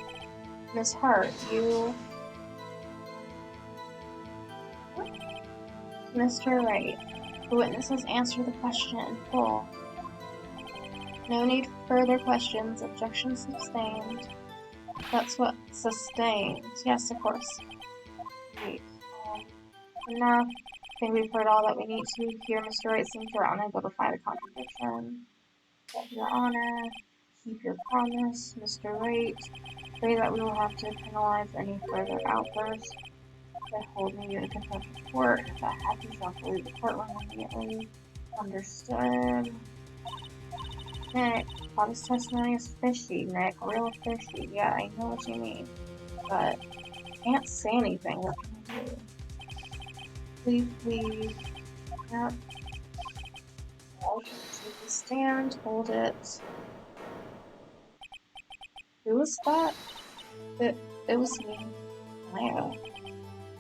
Speaker 1: Miss Hart, you... What? Mr. Wright, the witnesses answer the question in full. No need for further questions. Objection sustained. That's what sustained. Yes, of course. Wait. Enough. I think we've heard all that we need to hear. Mr. Wright seems to are unable to find a contradiction. But Your Honor, keep your promise. Mr. Wright, say that we will have to penalize any further outbursts by holding you in contempt of court. If that happens, I'll leave the courtroom immediately. Understood. Nick, Bobby's testimony is fishy, Nick. Real fishy. Yeah, I know what you mean. But I can't say anything. What can I do? Please. Yep. Take the stand. Hold it. Who was that? It was me. Wow.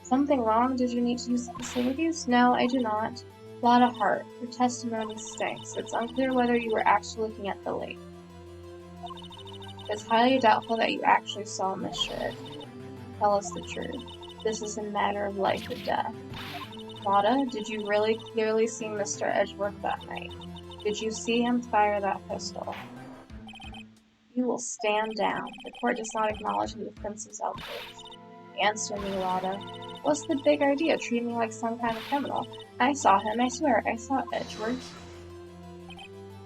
Speaker 1: Something wrong? Did you need to use the facilities? No, I do not. Lotta Hart, your testimony stinks. It's unclear whether you were actually looking at the lake. It's highly doubtful that you actually saw Miss Shred. Tell us the truth. This is a matter of life or death. Lotta, did you really clearly see Mr. Edgeworth that night? Did you see him fire that pistol? You will stand down. The court does not acknowledge the defense's outrage. Answer me, Lotta. What's the big idea? Treat me like some kind of criminal. I saw him, I swear. I saw Edgeworth.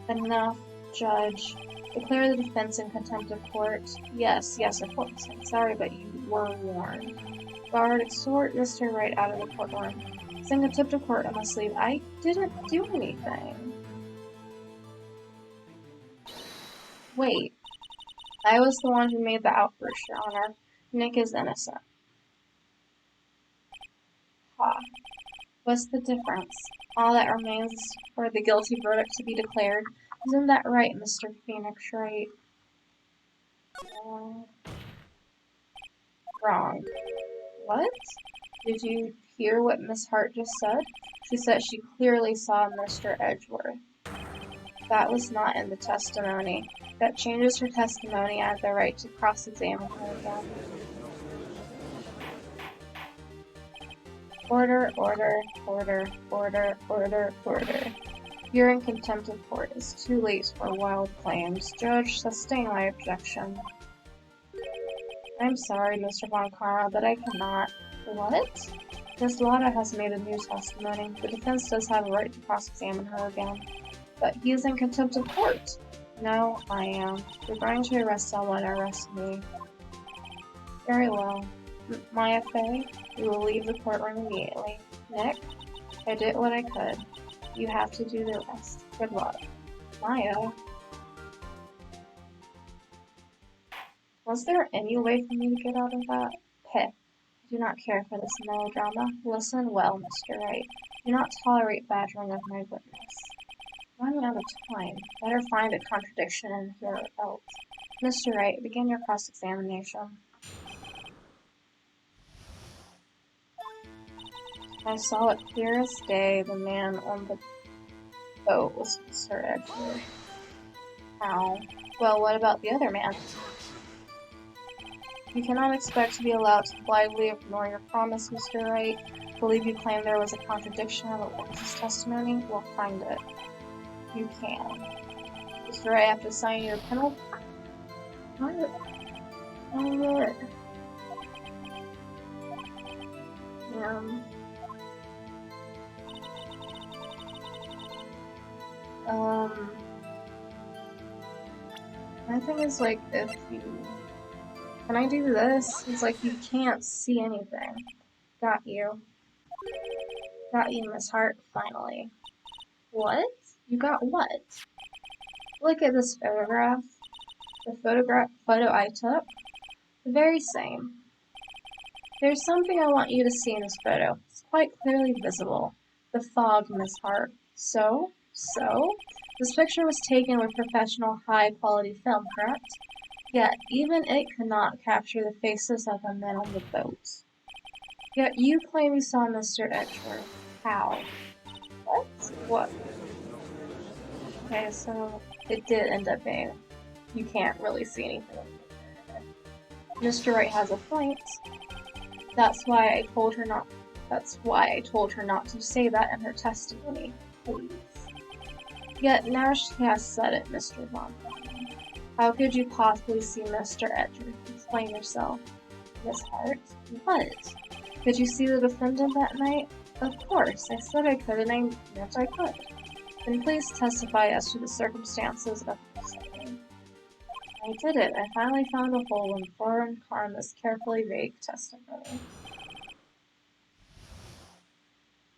Speaker 1: Enough, Judge. Declare the defense in contempt of court. Yes, of course. I'm sorry, but you were warned. Guard, escort Mr. Wright out of the courtroom. It's in contempt of court, I must leave. I didn't do anything. Wait. I was the one who made the outburst, Your Honor. Nick is innocent. Ha. What's the difference? All that remains is for the guilty verdict to be declared. Isn't that right, Mr. Phoenix Wright? Wrong. What? Did you hear what Miss Hart just said? She said she clearly saw Mr. Edgeworth. That was not in the testimony. That changes her testimony. I have the right to cross-examine her again. Order. You're in contempt of court. It's too late for wild claims. Judge, sustain my objection. I'm sorry, Mr. Von Karma, but I cannot. What? Miss Lotta has made a new testimony. The defense does have a right to cross-examine her again. But he is in contempt of court. No, I am. If you're going to arrest someone, arrest me. Very well. Maya Fey, we will leave the courtroom immediately. Nick, I did what I could. You have to do the rest. Good luck. Maya? Was there any way for me to get out of that pit? I do not care for this melodrama. Listen well, Mr. Wright. Do not tolerate badgering of my witness. Running out of time. Better find a contradiction in here else. Mr. Wright, begin your cross-examination. I saw it clear as day. The man on the boat was Mr. Edgeworth. How? Well, what about the other man? You cannot expect to be allowed to blithely ignore your promise, Mr. Wright. I believe you claim there was a contradiction in the witness's testimony. We'll find it. You can. Mr. Wright, I have to assign you a penalty. What? Oh, my thing is like, if you... Can I do this? It's like you can't see anything. Got you. Got you, Miss Hart, finally. What? You got what? Look at this photograph. The photo I took? The very same. There's something I want you to see in this photo. It's quite clearly visible. The fog, Miss Hart. So? This picture was taken with professional high-quality film, correct? Yet, even it could not capture the faces of the men on the boat. Yet you claim you saw Mr. Edgeworth. How? What? What? Okay, so it did end up being... You can't really see anything. Mr. Wright has a point. That's why I told her not to say that in her testimony. Please. Yet now she has said it, Mr. Von. How could you possibly see Mr. Edgeworth? Explain yourself. Miss Hart? What? Could you see the defendant that night? Of course. I said I could, and I meant I could. Then please testify as to the circumstances of the sighting. I did it. I finally found a hole in foreign Karma's carefully vague testimony.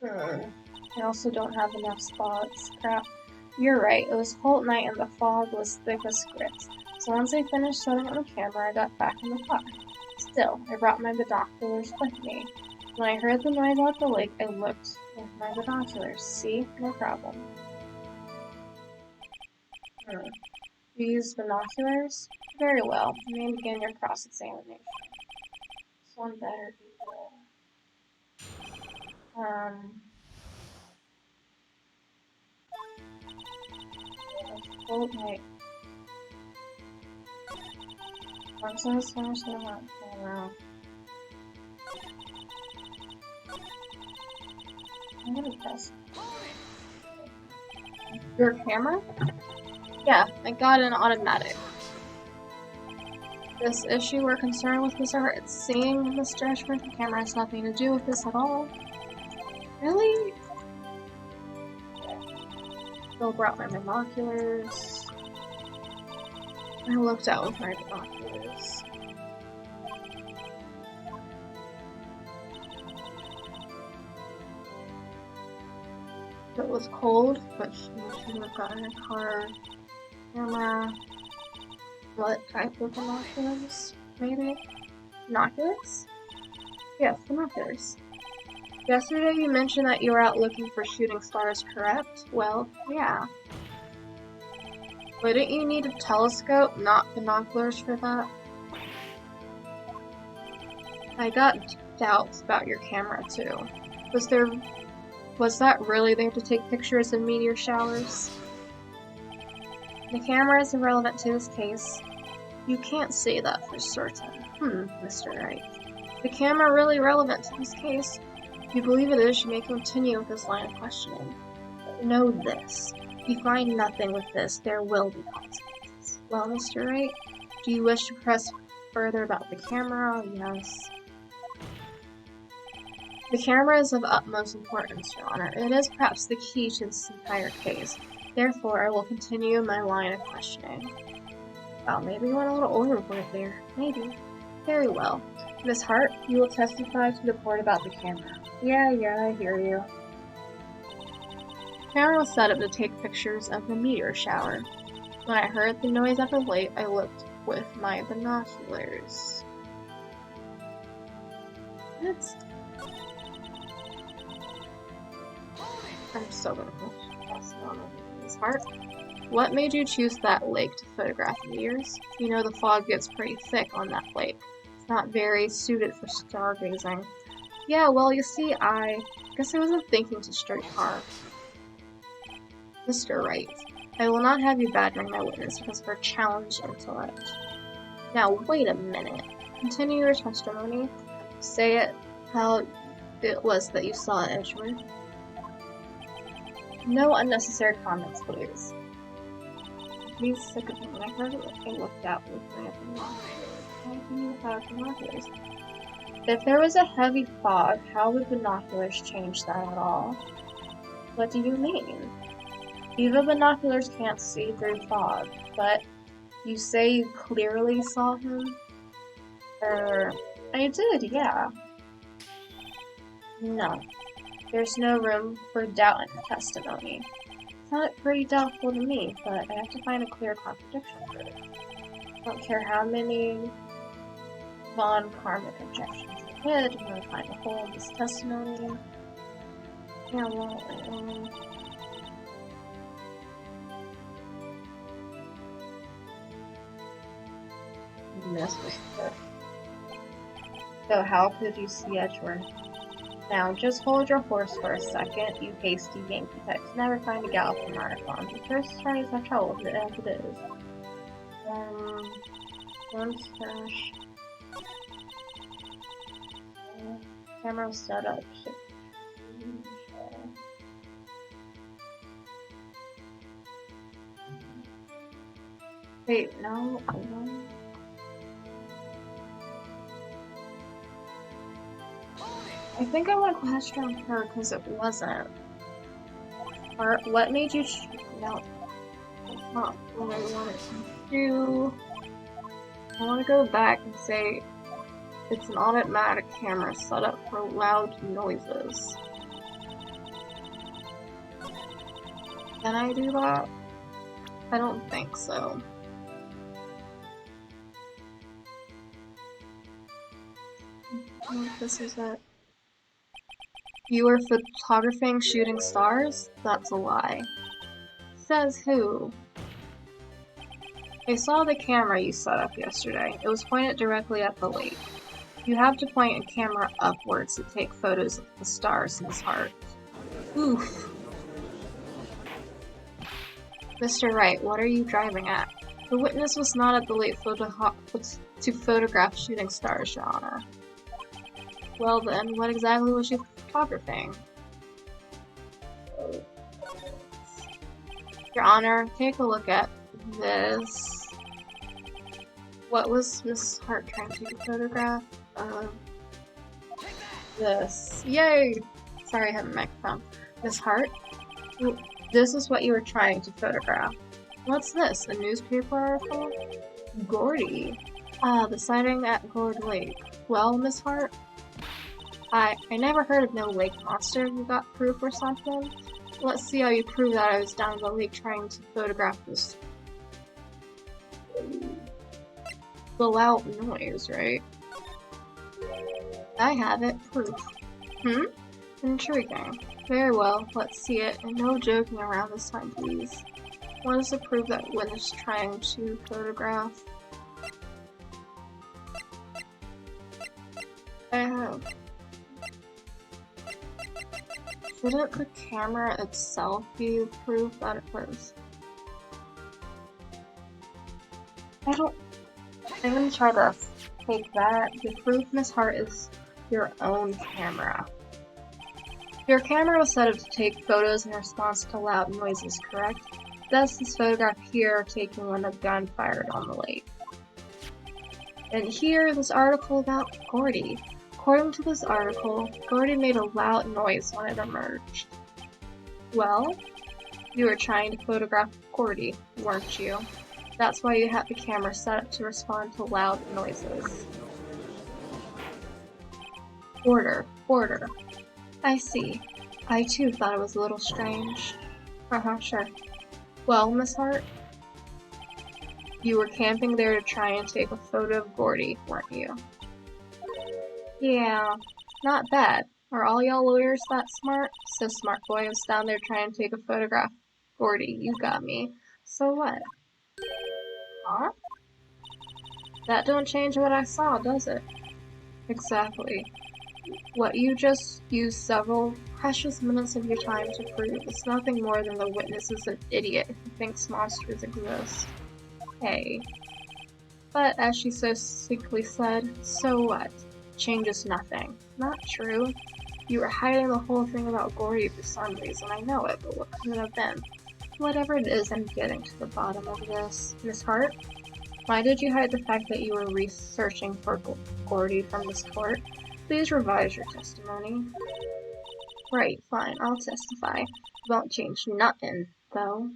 Speaker 1: I also don't have enough spots. Crap. You're right, it was cold night and the fog was thick as grit. So once I finished setting up the camera, I got back in the car. Still, I brought my binoculars with me. When I heard the noise at the lake, I looked with my binoculars. See? No problem. You used binoculars? Very well. You may begin your cross-examination. This one better be good. Cold night. Once I was finished setting up the camera, I'm gonna press. Your camera? Yeah, I got an automatic. This issue we're concerned with was it's seeing Mr. Edgeworth. The camera has nothing to do with this at all. Really? Still brought my binoculars. I looked out with my binoculars. It was cold, but she should have gotten a car camera. What type of binoculars? Maybe? Binoculars? Yes, binoculars. Yesterday you mentioned that you were out looking for shooting stars, correct? Well, yeah. Wouldn't you need a telescope, not binoculars for that? I got doubts about your camera too. Was that really there to take pictures of meteor showers? The camera is irrelevant to this case. You can't say that for certain. Mr. Wright. The camera really relevant to this case? If you believe it is, you may continue with this line of questioning. But know this. If you find nothing with this, there will be consequences. Well, Mr. Wright, do you wish to press further about the camera? Yes. The camera is of utmost importance, Your Honor. It is perhaps the key to this entire case. Therefore, I will continue my line of questioning. Well, maybe you went a little overboard there. Maybe. Very well. Miss Hart, you will testify to the court about the camera. Yeah, I hear you. The camera was set up to take pictures of the meteor shower. When I heard the noise at the lake, I looked with my binoculars. What? I'm so gonna pass it on Miss Hart. What made you choose that lake to photograph meteors? You know the fog gets pretty thick on that lake. It's not very suited for stargazing. Yeah, well, you see, I guess I wasn't thinking to streetcar. Mr. Wright, I will not have you badgering my witness because of her challenged intellect. Now, wait a minute. Continue your testimony. Say it how it was that you saw Edgeworth. No unnecessary comments, please. He's sick of him. When I heard it, I looked out with my binoculars. How do you have binoculars? If there was a heavy fog, how would binoculars change that at all? What do you mean? Even binoculars can't see through fog, but you say you clearly saw him? I did, yeah. No. There's no room for doubt in the testimony. It sounded pretty doubtful to me, but I have to find a clear contradiction for it. I don't care how many non-karmic objections I did, I'm gonna find a hole in this testimony. Yeah, well, this was good. So how could you see Edgeworth? Now, just hold your horse for a second, you hasty Yankee types. Never find a gal from Marathon. The first attorneys have trouble with it as it is. One stash. Camera setup. Wait, no. I think I want to question her because it wasn't. Or what made you no, that's not what I wanted to do. I want to go back and say it's an automatic camera set up for loud noises. Can I do that? I don't think so. This is it. You were photographing shooting stars? That's a lie. Says who? I saw the camera you set up yesterday. It was pointed directly at the lake. You have to point a camera upwards to take photos of the stars, Miss Hart. Oof. Mr. Wright, what are you driving at? The witness was not at the lake to photograph shooting stars, Your Honor. Well then, what exactly was you photographing? Your Honor, take a look at this. What was Miss Hart trying to photograph? This. Yay! Sorry, I have a microphone. Miss Hart, this is what you were trying to photograph. What's this? A newspaper article? Gordy. Ah, the sighting at Gourd Lake. Well, Miss Hart? I never heard of no lake monster. You got proof or something? Let's see how you prove that I was down in the lake trying to photograph this. The loud noise, right? I have it. Proof. Intriguing. Very well, let's see it. And no joking around this time, please. What is to prove that witness trying to photograph? I have. Shouldn't the camera itself be proof that it was? I'm gonna try this. Take that. The proof, Miss Hart, is your own camera. Your camera was set up to take photos in response to loud noises, correct? Thus, this photograph here taken when a gun fired on the lake. And here, this article about Gordy. According to this article, Gordy made a loud noise when it emerged. Well, you were trying to photograph Gordy, weren't you? That's why you had the camera set up to respond to loud noises. Order. I see. I too thought it was a little strange. Sure. Well, Miss Hart, you were camping there to try and take a photo of Gordy, weren't you? Yeah, not bad. Are all y'all lawyers that smart? So smart, boy. I was down there trying to take a photograph. Gordy, you got me. So what? Huh? That don't change what I saw, does it? Exactly. What you just used several precious minutes of your time to prove is nothing more than the witness is an idiot who thinks monsters exist. Hey. But as she so sickly said, so what? Changes nothing. Not true. You were hiding the whole thing about Gordy for some reason, I know it, but what could it have been? Whatever it is, I'm getting to the bottom of this. Miss Hart, why did you hide the fact that you were researching for Gordy from this court? Please revise your testimony. Right, fine, I'll testify. Won't change nothing, though.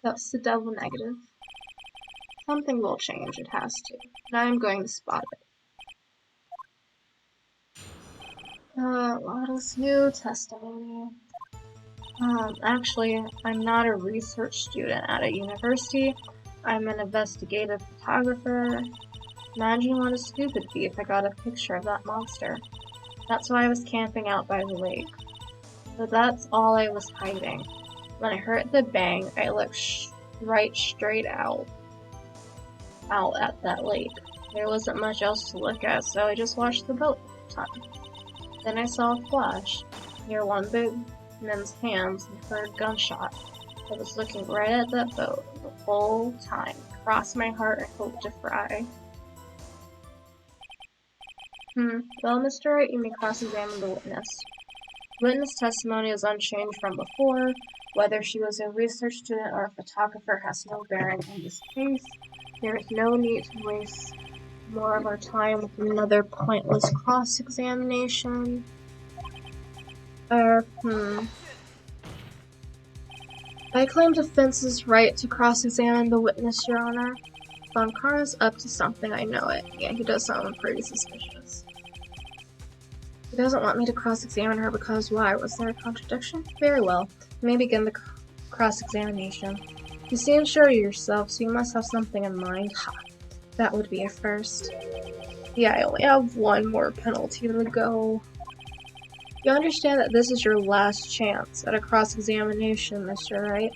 Speaker 1: That's the double negative. Something will change, it has to. And I'm going to spot it. What is new testimony? Actually, I'm not a research student at a university. I'm an investigative photographer. Imagine what a scoop it'd be if I got a picture of that monster. That's why I was camping out by the lake. But that's all I was hiding. When I heard the bang, I looked right straight out at that lake. There wasn't much else to look at, so I just watched the boat time. Then I saw a flash near one big man's hands and heard a gunshot. I was looking right at that boat the whole time. Crossed my heart and hoped to fry. Well, Mr. Wright, you may cross-examine the witness. Witness testimony is unchanged from before. Whether she was a research student or a photographer has no bearing on this case. There is no need to waste more of our time with another pointless cross-examination. I claim defense's right to cross-examine the witness, Your Honor. Von Karna's up to something, I know it. Yeah, he does sound pretty suspicious. He doesn't want me to cross-examine her because why? Was there a contradiction? Very well. You may begin the cross-examination. You seem sure of yourself, so you must have something in mind. Ha! That would be a first. Yeah, I only have one more penalty to go. You understand that this is your last chance at a cross-examination, Mr. Wright.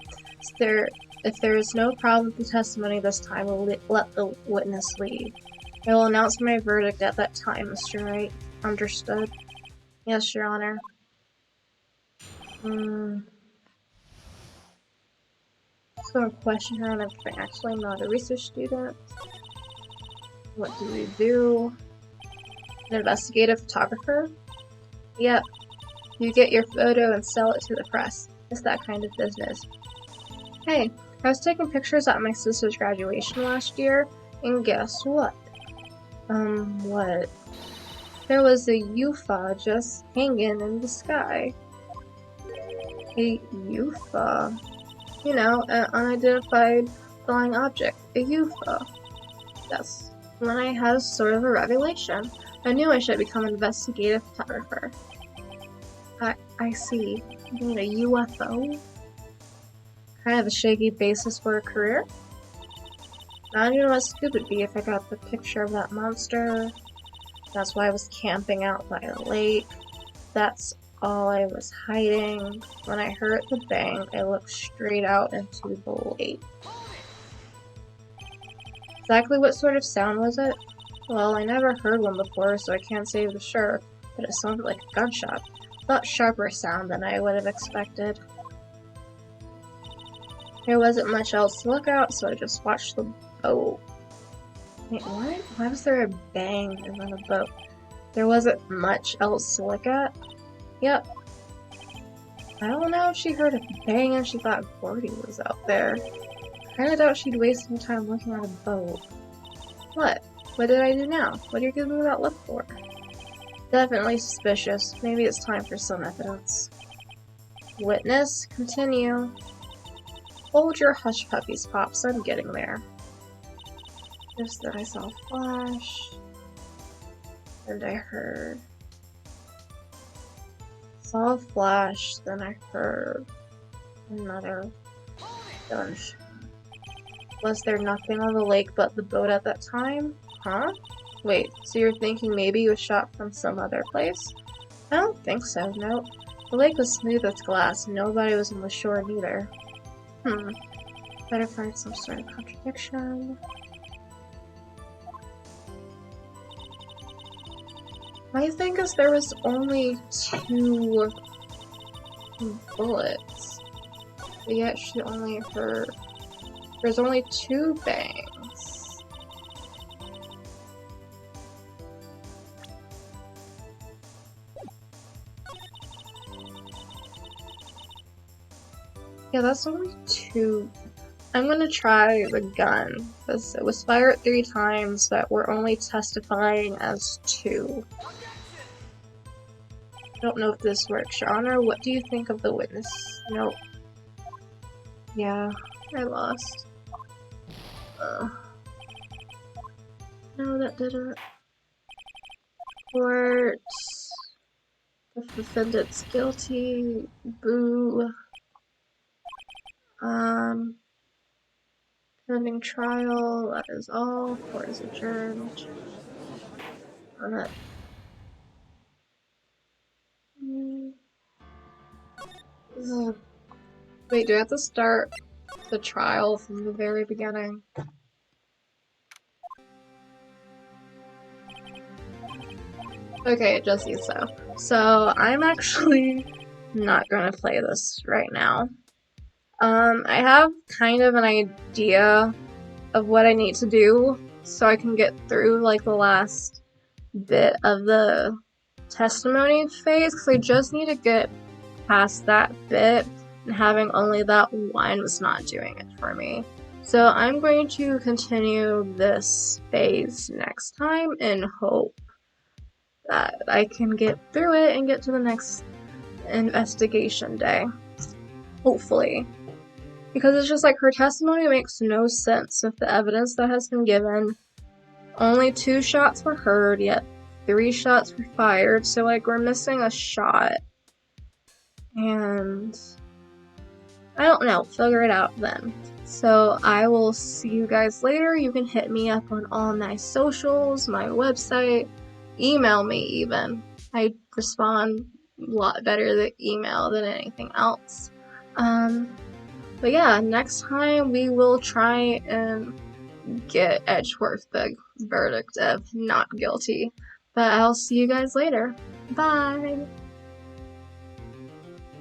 Speaker 1: If there is no problem with the testimony this time, we'll let the witness leave. I will announce my verdict at that time, Mr. Wright. Understood? Yes, Your Honor. So question her on if I'm actually not a research student. What do we do? An investigative photographer? Yep. You get your photo and sell it to the press. It's that kind of business. Hey, I was taking pictures at my sister's graduation last year, and guess what? What? There was a UFO just hanging in the sky. A UFO? You know, an unidentified flying object. A UFO. That's when I had sort of a revelation. I knew I should become an investigative photographer. I see. You mean a UFO? Kind of a shaky basis for a career? Imagine what stupid it'd be if I got the picture of that monster. That's why I was camping out by a lake. That's all I was hiding. When I heard the bang, I looked straight out into the lake. Exactly what sort of sound was it? Well, I never heard one before, so I can't say for sure, but it sounded like a gunshot. A lot sharper sound than I would have expected. There wasn't much else to look at, so I just watched the boat. Wait, what? Why was there a bang and then a boat? There wasn't much else to look at? Yep. I don't know if she heard a bang and she thought Gordy was out there. Kinda doubt she'd waste some time looking at a boat. What? What did I do now? What are you giving me that look for?
Speaker 2: Definitely suspicious. Maybe it's time for some evidence. Witness, continue. Hold your hush puppies, Pops. I'm getting there. Just that I saw a flash. And I heard. Saw a flash, then I heard another gunshot. Was there nothing on the lake but the boat at that time? Huh? Wait, so you're thinking maybe he was shot from some other place? I don't think so, no. The lake was smooth as glass, and nobody was on the shore neither. Better find some sort of contradiction. My thing is there was only 2 bullets. We actually only heard... There's only 2 bangs. Yeah, that's only 2. I'm gonna try the gun, because it was fired 3 times, but we're only testifying as 2. I don't know if this works. Your Honor, what do you think of the witness? Nope. Yeah, I lost. No, that didn't. Court. The defendant's guilty. Boo. Pending trial. That is all. Court is adjourned. Wait, do I have to start the trial from the very beginning? Okay, it just seems so. So, I'm actually not gonna play this right now. I have kind of an idea of what I need to do so I can get through like the last bit of the testimony phase, because I just need to get past that bit, and having only that one was not doing it for me. So I'm going to continue this phase next time and hope that I can get through it and get to the next investigation day. Hopefully. Because it's just like her testimony makes no sense with the evidence that has been given. Only 2 shots were heard, yet 3 shots were fired, so like we're missing a shot. And I don't know, figure it out then. So I will see you guys later. You can hit me up on all my socials, my website, email me even. I respond a lot better to email than anything else. But yeah, next time we will try and get Edgeworth the verdict of not guilty. But I'll see you guys later. Bye!